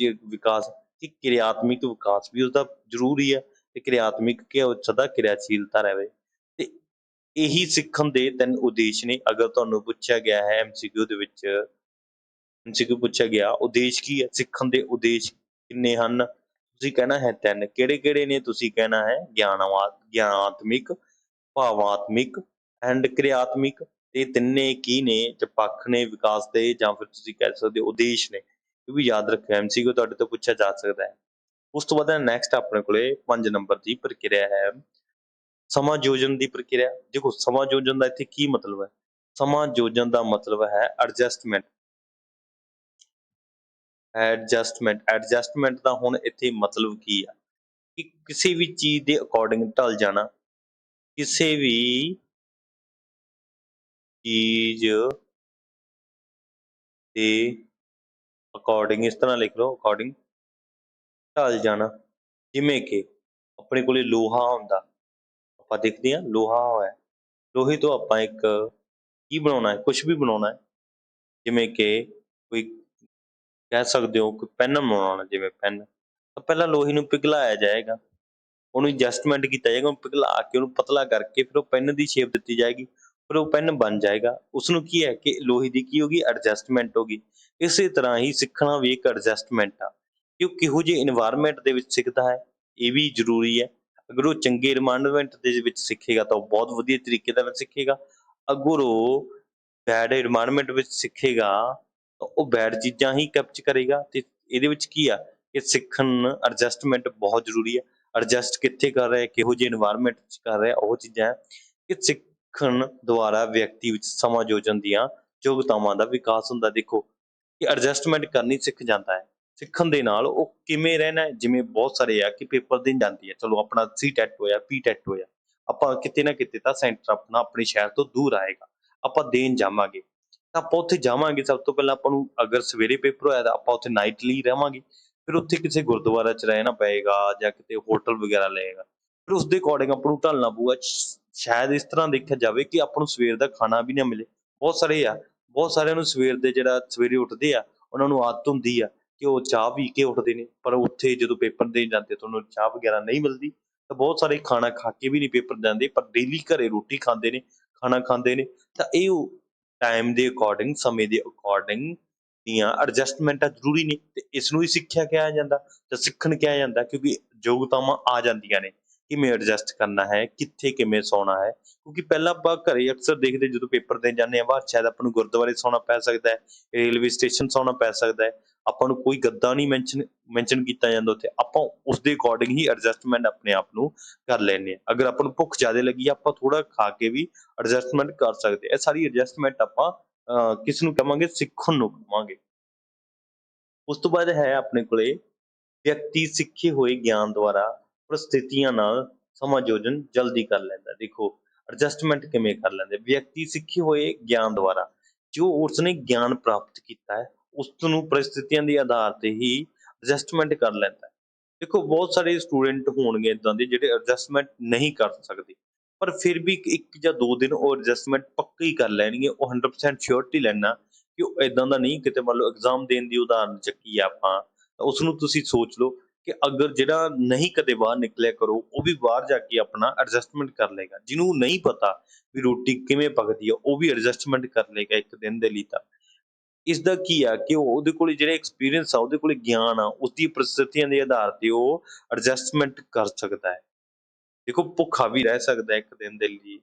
ਵਿਕਾਸ, ਕਿ ਕਿਰਿਆਤਮਿਕ ਵਿਕਾਸ ਵੀ ਉਸਦਾ ਜ਼ਰੂਰੀ ਹੈ ਤੇ ਕਿਰਿਆਤਮਿਕ ਕਿ ਉਹ ਸਦਾ ਕਿਰਿਆਸ਼ੀਲਤਾ ਰਹੇ। ਤੇ ਇਹੀ ਸਿੱਖਣ ਦੇ 3 ਉਦੇਸ਼ ਨੇ। ਅਗਰ ਤੁਹਾਨੂੰ ਪੁੱਛਿਆ ਗਿਆ ਹੈ MCQ ਦੇ ਵਿੱਚ, MCQ ਪੁੱਛਿਆ ਗਿਆ ਉਦੇਸ਼ ਕੀ ਹੈ, ਸਿੱਖਣ ਦੇ ਉਦੇਸ਼ ਕਿੰਨੇ ਹਨ, ਤੁਸੀਂ ਕਹਿਣਾ ਹੈ 3। ਕਿਹੜੇ ਕਿਹੜੇ ਨੇ, ਤੁਸੀਂ ਕਹਿਣਾ ਹੈ ਗਿਆਨਾਤਮਿਕ, ਭਾਵਾਤਮਿਕ ਐਂਡ ਕਿਰਿਆਤਮਿਕ। ਤੇ ਤਿੰਨੇ ਕੀ ਨੇ, ਜਾਂ ਪੱਖ ਨੇ ਵਿਕਾਸ ਦੇ, ਜਾਂ ਫਿਰ ਤੁਸੀਂ ਕਹਿ ਸਕਦੇ ਹੋ ਉਦੇਸ਼ ਨੇ। ਇਹ ਵੀ ਯਾਦ ਰੱਖਿਓ, MCQ ਤੁਹਾਡੇ ਤੋਂ ਪੁੱਛਿਆ ਜਾ ਸਕਦਾ ਹੈ। ਉਸ ਤੋਂ ਬਾਅਦ ਨੈਕਸਟ ਆਪਣੇ ਕੋਲੇ 5 ਨੰਬਰ ਦੀ ਪ੍ਰਕਿਰਿਆ ਹੈ ਸਮਾਯੋਜਨ ਦੀ ਪ੍ਰਕਿਰਿਆ। ਦੇਖੋ ਸਮਾਯੋਜਨ ਦਾ ਇੱਥੇ ਕੀ ਮਤਲਬ ਹੈ, ਸਮਾਯੋਜਨ ਦਾ ਮਤਲਬ ਹੈ ਐਡਜਸਟਮੈਂਟ। ਐਡਜਸਟਮੈਂਟ ਦਾ ਹੁਣ ਇੱਥੇ ਮਤਲਬ ਕੀ ਆ, ਕਿ ਕਿਸੇ ਵੀ ਚੀਜ਼ ਦੇ ਅਕੋਰਡਿੰਗ ਢਲ ਜਾਣਾ, ਕਿਸੇ ਵੀ ਚੀਜ਼ ਦੇ ਅਕੋਰਡਿੰਗ, ਇਸ ਤਰ੍ਹਾਂ ਲਿਖ ਲਓ, ਅਕੋਰਡਿੰਗ ਢਲ ਜਾਣਾ। ਜਿਵੇਂ ਕਿ ਆਪਣੇ ਕੋਲੇ ਲੋਹਾ ਹੁੰਦਾ, ਆਪਾਂ ਦੇਖਦੇ ਹਾਂ ਲੋਹਾ ਹੋਇਆ, ਲੋਹੇ ਤੋਂ ਆਪਾਂ ਇੱਕ ਕੀ ਬਣਾਉਣਾ ਹੈ, ਕੁਛ ਵੀ ਬਣਾਉਣਾ ਹੈ। ਜਿਵੇਂ ਕਿ ਕੋਈ ਕਹਿ ਸਕਦੇ ਹੋ ਕੋਈ ਪੈਨ ਬਣਾਉਣਾ, ਜਿਵੇਂ ਪੈਨ, ਤਾਂ ਪਹਿਲਾਂ ਲੋਹੇ ਨੂੰ ਪਿਘਲਾਇਆ ਜਾਏਗਾ, ਉਹਨੂੰ ਐਡਜਸਟਮੈਂਟ ਕੀਤਾ ਜਾਏਗਾ, ਉਹਨੂੰ ਪਿਘਲਾ ਕੇ ਉਹਨੂੰ ਪਤਲਾ ਕਰਕੇ ਫਿਰ ਉਹ ਪੈਨ ਦੀ ਸ਼ੇਪ ਦਿੱਤੀ ਜਾਏਗੀ, ਫਿਰ ਉਹ ਪੈਨ ਬਣ ਜਾਏਗਾ। ਉਸਨੂੰ ਕੀ ਹੈ ਕਿ ਲੋਹੇ ਦੀ ਕੀ ਹੋਗੀ, ਐਡਜਸਟਮੈਂਟ ਹੋ ਗਈ। ਇਸੇ ਤਰ੍ਹਾਂ ਹੀ ਸਿੱਖਣਾ ਵੀ ਇੱਕ ਐਡਜਸਟਮੈਂਟ ਆ, ਕਿ ਉਹ ਕਿਹੋ ਜਿਹੇ ਇਨਵਾਇਰਮੈਂਟ ਦੇ ਵਿੱਚ ਸਿੱਖਦਾ ਹੈ, ਇਹ ਵੀ ਜ਼ਰੂਰੀ ਹੈ। ਅਗਰ ਉਹ ਚੰਗੇ ਇਨਵਾਇਰਮੈਂਟ ਦੇ ਵਿੱਚ ਸਿੱਖੇਗਾ ਤਾਂ ਉਹ ਬਹੁਤ ਵਧੀਆ ਤਰੀਕੇ ਦੇ ਨਾਲ ਸਿੱਖੇਗਾ। ਅਗਰ ਉਹ ਬੈਡ ਇਨਵਾਇਰਮੈਂਟ ਵਿੱਚ ਸਿੱਖੇਗਾ ਤਾਂ ਉਹ ਬੈਡ ਚੀਜ਼ਾਂ ਹੀ ਕੈਪਚ ਕਰੇਗਾ। ਤੇ ਇਹਦੇ ਵਿੱਚ ਕੀ ਆ ਕਿ ਸਿੱਖਣ ਐਡਜਸਟਮੈਂਟ ਬਹੁਤ ਜ਼ਰੂਰੀ ਹੈ। ਐਡਜਸਟ ਕਿੱਥੇ ਕਰ ਰਿਹਾ, ਕਿਹੋ ਜਿਹੇ ਇਨਵਾਇਰਮੈਂਟ 'ਚ ਕਰ ਰਿਹਾ, ਉਹ ਚੀਜ਼ਾਂ ਹੈ ਕਿ ਸਿੱਖਣ ਦੁਆਰਾ ਵਿਅਕਤੀ ਵਿੱਚ ਸਮਾਯੋਜਨ ਦੀਆਂ ਯੋਗਤਾਵਾਂ ਦਾ ਵਿਕਾਸ ਹੁੰਦਾ। ਦੇਖੋ ਕਿ ਐਡਜਸਟਮੈਂਟ ਕਰਨੀ ਸਿੱਖ ਜਾਂਦਾ ਹੈ, ਸਿੱਖਣ ਦੇ ਨਾਲ ਉਹ ਕਿਵੇਂ ਰਹਿਣਾ। ਜਿਵੇਂ ਬਹੁਤ ਸਾਰੇ ਆ ਕਿ ਪੇਪਰ ਦੇਣ ਜਾਂਦੀ ਹੈ, ਚਲੋ ਆਪਣਾ C-TET ਹੋਇਆ, P-TET ਹੋਇਆ, ਆਪਾਂ ਕਿਤੇ ਨਾ ਕਿਤੇ ਤਾਂ ਸੈਂਟਰ ਆਪਣਾ ਆਪਣੇ ਸ਼ਹਿਰ ਤੋਂ ਦੂਰ ਆਏਗਾ, ਆਪਾਂ ਦੇਣ ਜਾਵਾਂਗੇ ਤਾਂ ਆਪਾਂ ਉੱਥੇ ਜਾਵਾਂਗੇ। ਸਭ ਤੋਂ ਪਹਿਲਾਂ ਆਪਾਂ ਨੂੰ ਅਗਰ ਸਵੇਰੇ ਪੇਪਰ ਹੋਇਆ ਤਾਂ ਆਪਾਂ ਉੱਥੇ ਨਾਈਟ ਲਈ ਰਵਾਂਗੇ, ਫਿਰ ਉੱਥੇ ਕਿਸੇ ਗੁਰਦੁਆਰਾ 'ਚ ਰਹਿਣਾ ਪਏਗਾ ਜਾਂ ਕਿਤੇ ਹੋਟਲ ਵਗੈਰਾ ਲਏਗਾ, ਫਿਰ ਉਸਦੇ ਅਕੋਰਡਿੰਗ ਆਪਾਂ ਨੂੰ ਢਲਣਾ ਪਊਗਾ। ਸ਼ਾਇਦ ਇਸ ਤਰ੍ਹਾਂ ਦੇਖਿਆ ਜਾਵੇ ਕਿ ਆਪਾਂ ਨੂੰ ਸਵੇਰ ਦਾ ਖਾਣਾ ਵੀ ਨਾ ਮਿਲੇ। ਬਹੁਤ ਸਾਰਿਆਂ ਨੂੰ ਸਵੇਰ ਦੇ ਜਿਹੜਾ ਸਵੇਰੇ ਉੱਠਦੇ ਆ, ਉਹਨਾਂ ਨੂੰ ਆਦਤ ਹੁੰਦੀ ਆ ਕਿ ਉਹ ਚਾਹ ਪੀ ਕੇ ਉੱਠਦੇ ਨੇ, ਪਰ ਉੱਥੇ ਜਦੋਂ ਪੇਪਰ ਦੇਣ ਜਾਂਦੇ ਤਾਂ ਉਹਨੂੰ ਚਾਹ ਵਗੈਰਾ ਨਹੀਂ ਮਿਲਦੀ, ਤਾਂ ਬਹੁਤ ਸਾਰੇ ਖਾਣਾ ਖਾ ਕੇ ਵੀ ਨਹੀਂ ਪੇਪਰ ਦਿੰਦੇ, ਪਰ ਡੇਲੀ ਘਰੇ ਰੋਟੀ ਖਾਂਦੇ ਨੇ, ਖਾਣਾ ਖਾਂਦੇ ਨੇ। ਤਾਂ ਇਹ ਟਾਈਮ ਦੇ ਅਕੋਰਡਿੰਗ, ਸਮੇਂ ਦੇ ਅਕੋਰਡਿੰਗ ਦੀਆਂ ਐਡਜਸਟਮੈਂਟਾਂ ਜ਼ਰੂਰੀ ਨੇ, ਤੇ ਇਸ ਨੂੰ ਹੀ ਸਿੱਖਿਆ ਕਿਹਾ ਜਾਂਦਾ ਜਾਂ ਸਿੱਖਣ ਕਿਹਾ ਜਾਂਦਾ, ਕਿਉਂਕਿ ਯੋਗਤਾਵਾਂ ਆ ਜਾਂਦੀਆਂ ਨੇ ਕਿਵੇਂ ਐਡਜਸਟ ਕਰਨਾ ਹੈ, ਕਿੱਥੇ ਕਿਵੇਂ ਸੌਣਾ ਹੈ। ਕਿਉਂਕਿ ਪਹਿਲਾਂ ਆਪਾਂ ਘਰੇ ਅਕਸਰ ਦੇਖਦੇ ਜਦੋਂ ਪੇਪਰ ਦੇਣ ਜਾਂਦੇ ਹਾਂ ਬਾਹਰ, ਸ਼ਾਇਦ ਆਪਾਂ ਨੂੰ ਗੁਰਦੁਆਰੇ ਸੌਣਾ ਪੈ ਸਕਦਾ ਹੈ, ਰੇਲਵੇ ਸਟੇਸ਼ਨ ਸੌਣਾ ਪੈ ਸਕਦਾ ਹੈ, ਆਪਾਂ ਨੂੰ ਕੋਈ ਗੱਦਾ ਨਹੀਂ ਮੈਂਸ਼ਨ ਕੀਤਾ ਜਾਂਦਾ ਉੱਥੇ, ਆਪਾਂ ਉਸਦੇ ਅਕੋਰਡਿੰਗ ਹੀ ਐਡਜਸਟਮੈਂਟ ਆਪਣੇ ਆਪ ਨੂੰ ਕਰ ਲੈਂਦੇ ਹਾਂ। ਅਗਰ ਆਪਾਂ ਨੂੰ ਭੁੱਖ ਜ਼ਿਆਦਾ ਲੱਗੀ ਆਪਾਂ ਥੋੜਾ ਖਾ ਕੇ ਵੀ ਐਡਜਸਟਮੈਂਟ ਕਰ ਸਕਦੇ। ਇਹ ਸਾਰੀ ਐਡਜਸਟਮੈਂਟ ਆਪਾਂ ਕਿਸ ਨੂੰ ਕਵਾਂਗੇ, ਸਿੱਖਣ ਨੂੰ ਕਵਾਂਗੇ। ਉਸ ਤੋਂ ਬਾਅਦ ਹੈ ਆਪਣੇ ਕੋਲੇ ਵਿਅਕਤੀ ਸਿੱਖੇ ਹੋਏ ਗਿਆਨ ਦੁਆਰਾ ਪ੍ਰਸਥਿਤੀਆਂ ਨਾਲ ਸਮਾਯੋਜਨ ਜਲਦੀ ਕਰ ਲੈਂਦਾ। ਦੇਖੋ ਐਡਜਸਟਮੈਂਟ ਕਿਵੇਂ ਕਰ ਲੈਂਦੇ ਵਿਅਕਤੀ ਸਿੱਖੇ ਹੋਏ ਗਿਆਨ ਦੁਆਰਾ, ਜੋ ਉਸਨੇ ਗਿਆਨ ਪ੍ਰਾਪਤ ਕੀਤਾ ਹੈ ਉਸ ਨੂੰ परिस्थितियां ਦੇ ਆਧਾਰ ਤੇ ਹੀ ਐਡਜਸਟਮੈਂਟ ਕਰ ਲੈਂਦਾ ਹੈ। ਦੇਖੋ ਬਹੁਤ ਸਾਰੇ ਸਟੂਡੈਂਟ ਹੋਣਗੇ ਏਦਾਂ ਦੇ ਜਿਹੜੇ ਐਡਜਸਟਮੈਂਟ ਨਹੀਂ ਕਰ ਸਕਦੇ, ਪਰ ਫਿਰ ਵੀ 1 ਜਾਂ 2 ਦਿਨ ਉਹ ਐਡਜਸਟਮੈਂਟ ਪੱਕੀ ਕਰ ਲੈਣਗੇ। ਉਹ 100% ਸ਼ੋਰਟੀ ਲੈਣਾ ਕਿ ਉਹ ਏਦਾਂ ਦਾ ਨਹੀਂ, ਕਿਤੇ ਮੰਨ ਲਓ ਐਗਜ਼ਾਮ ਦੇਣ ਦੀ ਉਦਾਹਰਨ ਚੱਕੀ ਆ ਆਪਾਂ, ਤਾਂ ਉਸ ਨੂੰ ਤੁਸੀਂ ਸੋਚ ਲਓ ਕਿ ਅਗਰ ਜਿਹੜਾ ਨਹੀਂ ਕਦੇ ਬਾਹਰ ਨਿਕਲਿਆ ਕਰੋ, ਉਹ ਵੀ ਬਾਹਰ ਜਾ ਕੇ ਆਪਣਾ ਐਡਜਸਟਮੈਂਟ ਕਰ ਲਏਗਾ। ਜਿਹਨੂੰ ਨਹੀਂ ਪਤਾ ਵੀ ਰੋਟੀ ਕਿਵੇਂ ਪੱਕਦੀ ਆ, ਉਹ ਵੀ ਐਡਜਸਟਮੈਂਟ ਕਰ ਲਏਗਾ 1 ਦਿਨ ਦੇ ਲਈ। ਤਾਂ ਇਸਦਾ ਕੀ ਆ ਕਿ ਉਹਦੇ ਕੋਲ ਜਿਹੜਾ ਐਕਸਪੀਰੀਅੰਸ ਆ, ਉਹਦੇ ਕੋਲ ਗਿਆਨ ਆ, ਉਸਦੀ परिस्थितियां ਦੇ ਆਧਾਰ ਤੇ ਉਹ ਐਡਜਸਟਮੈਂਟ ਕਰ ਸਕਦਾ ਹੈ। ਦੇਖੋ ਭੁੱਖਾ ਵੀ ਰਹਿ ਸਕਦਾ ਹੈ 1 ਦਿਨ ਦੇ ਲਈ।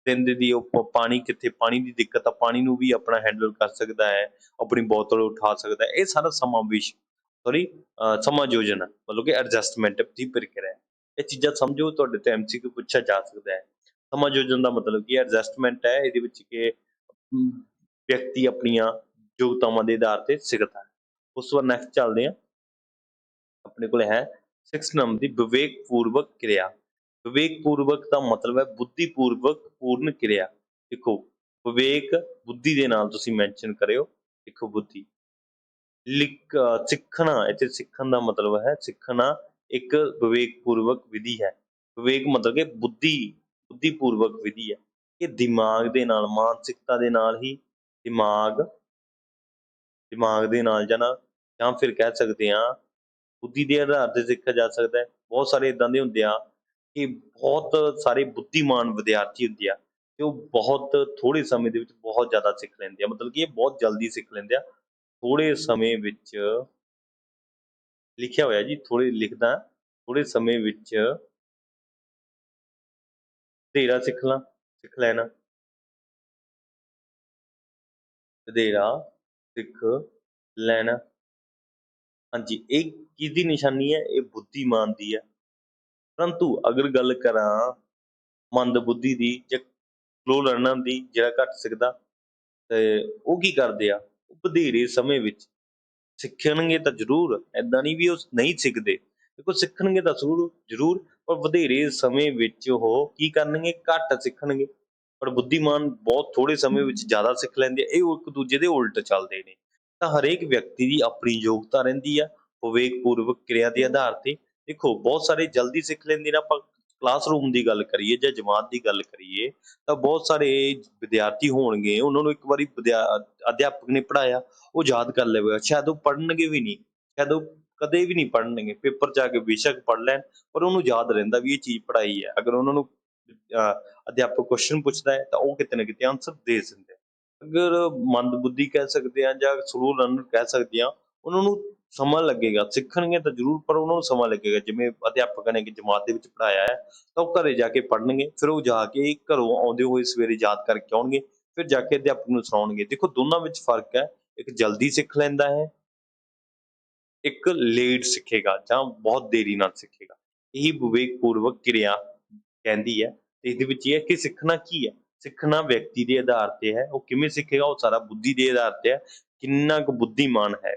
ਦਿਨ ਦੀ ਉਹ ਪਾਣੀ ਕਿੱਥੇ, ਪਾਣੀ ਦੀ ਦਿੱਕਤ ਆ, ਪਾਣੀ ਨੂੰ ਵੀ ਆਪਣਾ ਹੈਂਡਲ ਕਰ ਸਕਦਾ ਹੈ, ਆਪਣੀ ਬੋਤਲ ਉਠਾ ਸਕਦਾ ਹੈ। ਇਹ ਸਾਰਾ ਸਮਾਵੇਸ਼ ਸੌਰੀ ਸਮਾਯੋਜਨ ਆ, ਮਤਲਬ ਕਿ ਐਡਜਸਟਮੈਂਟ ਦੀ ਪ੍ਰਕਿਰਿਆ। ਇਹ ਚੀਜ਼ਾਂ ਸਮਝੋ, ਤੁਹਾਡੇ ਤੋਂ MCQ ਪੁੱਛਿਆ ਜਾ ਸਕਦਾ ਹੈ। ਸਮਾਯੋਜਨ ਦਾ ਮਤਲਬ ਕੀ ਐਡਜਸਟਮੈਂਟ ਹੈ, ਇਹਦੇ ਵਿੱਚ ਕਿ ਵਿਅਕਤੀ ਆਪਣੀਆਂ ਯੋਗਤਾਵਾਂ ਦੇ ਆਧਾਰ ਤੇ ਸਿੱਖਦਾ ਹੈ। ਉਸ ਤੋਂ ਬਾਅਦ ਨੈਕਸਟ ਚੱਲਦੇ ਹਾਂ, ਆਪਣੇ ਕੋਲ ਹੈ 6 ਨੰਬਰ ਦੀ ਵਿਵੇਕਪੂਰਵਕ ਕਿਰਿਆ। ਵਿਵੇਕਪੂਰਵਕ ਦਾ ਮਤਲਬ ਹੈ ਬੁੱਧੀਪੂਰਵਕ ਪੂਰਨ ਕਿਰਿਆ। ਦੇਖੋ ਵਿਵੇਕ ਬੁੱਧੀ ਦੇ ਨਾਲ ਤੁਸੀਂ ਮੈਂਸ਼ਨ ਕਰਿਓ, ਦੇਖੋ ਬੁੱਧੀ ਸਿੱਖਣਾ, ਇੱਥੇ ਸਿੱਖਣ ਦਾ ਮਤਲਬ ਹੈ ਸਿੱਖਣਾ ਇੱਕ ਵਿਵੇਕਪੂਰਵਕ ਵਿਧੀ ਹੈ। ਵਿਵੇਕ ਮਤਲਬ ਕਿ ਬੁੱਧੀਪੂਰਵਕ ਵਿਧੀ ਹੈ। ਇਹ ਦਿਮਾਗ ਦੇ ਨਾਲ, ਮਾਨਸਿਕਤਾ ਦੇ ਨਾਲ ਹੀ ਦਿਮਾਗ ਦੇ ਨਾਲ ਜਾਂ ਫਿਰ ਕਹਿ ਸਕਦੇ ਹਾਂ ਬੁੱਧੀ ਦੇ ਆਧਾਰ ਤੇ ਸਿੱਖਿਆ ਜਾ ਸਕਦਾ ਹੈ। ਬਹੁਤ ਸਾਰੇ ਇਦਾਂ ਦੇ ਹੁੰਦੇ ਆ ਕਿ ਬਹੁਤ ਸਾਰੇ ਬੁੱਧੀਮਾਨ ਵਿਦਿਆਰਥੀ ਹੁੰਦੇ ਆ ਤੇ ਉਹ ਬਹੁਤ ਥੋੜੇ ਸਮੇਂ ਦੇ ਵਿੱਚ ਬਹੁਤ ਜ਼ਿਆਦਾ ਸਿੱਖ ਲੈਂਦੇ ਆ, ਮਤਲਬ ਕਿ ਇਹ ਬਹੁਤ ਜਲਦੀ ਸਿੱਖ ਲੈਂਦੇ ਆ। ਥੋੜੇ ਸਮੇਂ ਵਿੱਚ ਲਿਖਿਆ ਹੋਇਆ ਜੀ, ਲਿਖਦਾ ਥੋੜੇ ਸਮੇਂ ਵਿੱਚ ਵਧੇਰਾ ਸਿੱਖ ਲੈਣਾ, ਵਧੇਰਾ ਸਿੱਖ ਲੈਣਾ। ਹਾਂਜੀ, ਇਹ ਕਿਹਦੀ ਨਿਸ਼ਾਨੀ ਹੈ? ਇਹ ਬੁੱਧੀਮਾਨ ਦੀ ਹੈ। ਪਰੰਤੂ ਅਗਰ ਗੱਲ ਕਰਾਂ ਮੰਦ ਬੁੱਧੀ ਦੀ ਜਾਂ ਸਲੋ ਲਰਨਰ ਦੀ, ਜਿਹੜਾ ਘੱਟ ਸਿੱਖਦਾ, ਤੇ ਉਹ ਕੀ ਕਰਦੇ ਆ? ਉਹ ਵਧੇਰੇ ਸਮੇਂ ਵਿੱਚ ਸਿੱਖਣਗੇ ਤਾਂ ਜ਼ਰੂਰ, ਏਦਾਂ ਨਹੀਂ ਵੀ ਉਹ ਨਹੀਂ ਸਿੱਖਦੇ। ਦੇਖੋ ਸਿੱਖਣਗੇ ਤਾਂ ਜ਼ਰੂਰ, ਪਰ ਵਧੇਰੇ ਸਮੇਂ ਵਿੱਚ ਉਹ ਕੀ ਕਰਨਗੇ? ਘੱਟ ਸਿੱਖਣਗੇ। ਪਰ ਬੁੱਧੀਮਾਨ ਬਹੁਤ ਥੋੜੇ ਸਮੇਂ ਵਿੱਚ ਜ਼ਿਆਦਾ ਸਿੱਖ ਲੈਂਦੇ ਆ। ਇਹ ਇੱਕ ਦੂਜੇ ਦੇ ਉਲਟ ਚੱਲਦੇ ਨੇ। ਤਾਂ ਹਰੇਕ ਵਿਅਕਤੀ ਦੀ ਆਪਣੀ ਯੋਗਤਾ ਰਹਿੰਦੀ ਆ ਵਿਵੇਕਪੂਰਵਕ ਕਿਰਿਆ ਦੇ ਆਧਾਰ ਤੇ। ਦੇਖੋ ਬਹੁਤ ਸਾਰੇ ਜਲਦੀ ਸਿੱਖ ਲੈਂਦੇ ਨੇ। ਆਪਾਂ ਕਲਾਸਰੂਮ ਦੀ ਗੱਲ ਕਰੀਏ ਜਾਂ ਜਮਾਤ ਦੀ ਗੱਲ ਕਰੀਏ ਤਾਂ ਬਹੁਤ ਸਾਰੇ ਵਿਦਿਆਰਥੀ ਹੋਣਗੇ, ਉਹਨਾਂ ਨੂੰ ਇੱਕ ਵਾਰੀ ਅਧਿਆਪਕ ਨੇ ਪੜ੍ਹਾਇਆ, ਉਹ ਯਾਦ ਕਰ ਲਵੇਗਾ। ਸ਼ਾਇਦ ਉਹ ਪੜ੍ਹਨਗੇ ਵੀ ਨਹੀਂ, ਸ਼ਾਇਦ ਉਹ ਕਦੇ ਵੀ ਨਹੀਂ ਪੜ੍ਹਨਗੇ, ਪੇਪਰ 'ਚ ਆ ਕੇ ਬੇਸ਼ੱਕ ਪੜ੍ਹ ਲੈਣ, ਪਰ ਉਹਨੂੰ ਯਾਦ ਰਹਿੰਦਾ ਵੀ ਇਹ ਚੀਜ਼ ਪੜ੍ਹਾਈ ਹੈ। ਅਗਰ ਉਹਨਾਂ ਨੂੰ ਅਧਿਆਪਕ ਕੁਐਸਚਨ ਪੁੱਛਦਾ ਹੈ ਤਾਂ ਉਹ ਕਿਤੇ ਨਾ ਕਿਤੇ ਆਂਸਰ ਦੇ ਦਿੰਦੇ ਆ। ਅਗਰ ਮੰਦਬੁੱਧੀ ਕਹਿ ਸਕਦੇ ਹਾਂ ਜਾਂ ਸਲੋ ਲਰਨਰ ਕਹਿ ਸਕਦੇ ਹਾਂ, ਉਹਨਾਂ ਨੂੰ ਸਮਾਂ ਲੱਗੇਗਾ। ਸਿੱਖਣਗੇ ਤਾਂ ਜ਼ਰੂਰ, ਪਰ ਉਹਨਾਂ ਨੂੰ ਸਮਾਂ ਲੱਗੇਗਾ। ਜਿਵੇਂ ਅਧਿਆਪਕ ਨੇ ਜਮਾਤ ਦੇ ਵਿੱਚ ਪੜ੍ਹਾਇਆ ਹੈ ਤਾਂ ਉਹ ਘਰੇ ਜਾ ਕੇ ਪੜ੍ਹਨਗੇ, ਫਿਰ ਉਹ ਜਾ ਕੇ ਘਰੋਂ ਆਉਂਦੇ ਹੋਏ ਸਵੇਰੇ ਯਾਦ ਕਰਕੇ ਆਉਣਗੇ, ਫਿਰ ਜਾ ਕੇ ਅਧਿਆਪਕ ਨੂੰ ਸੁਣਾਉਣਗੇ। ਦੇਖੋ ਦੋਨਾਂ ਵਿੱਚ ਫਰਕ ਹੈ, ਇੱਕ ਜਲਦੀ ਸਿੱਖ ਲੈਂਦਾ ਹੈ, ਇੱਕ ਲੇਟ ਸਿੱਖੇਗਾ ਜਾਂ ਬਹੁਤ ਦੇਰੀ ਨਾਲ ਸਿੱਖੇਗਾ। ਇਹੀ ਵਿਵੇਕਪੂਰਵਕ ਕਿਰਿਆ ਕਹਿੰਦੀ ਹੈ। ਤੇ ਇਹਦੇ ਵਿੱਚ ਇਹ ਹੈ ਕਿ ਸਿੱਖਣਾ ਕੀ ਹੈ? ਸਿੱਖਣਾ ਵਿਅਕਤੀ ਦੇ ਆਧਾਰ ਤੇ ਹੈ। ਉਹ ਕਿਵੇਂ ਸਿੱਖੇਗਾ? ਉਹ ਸਾਰਾ ਬੁੱਧੀ ਦੇ ਆਧਾਰ ਤੇ ਹੈ, ਕਿੰਨਾ ਕੁ ਬੁੱਧੀਮਾਨ ਹੈ।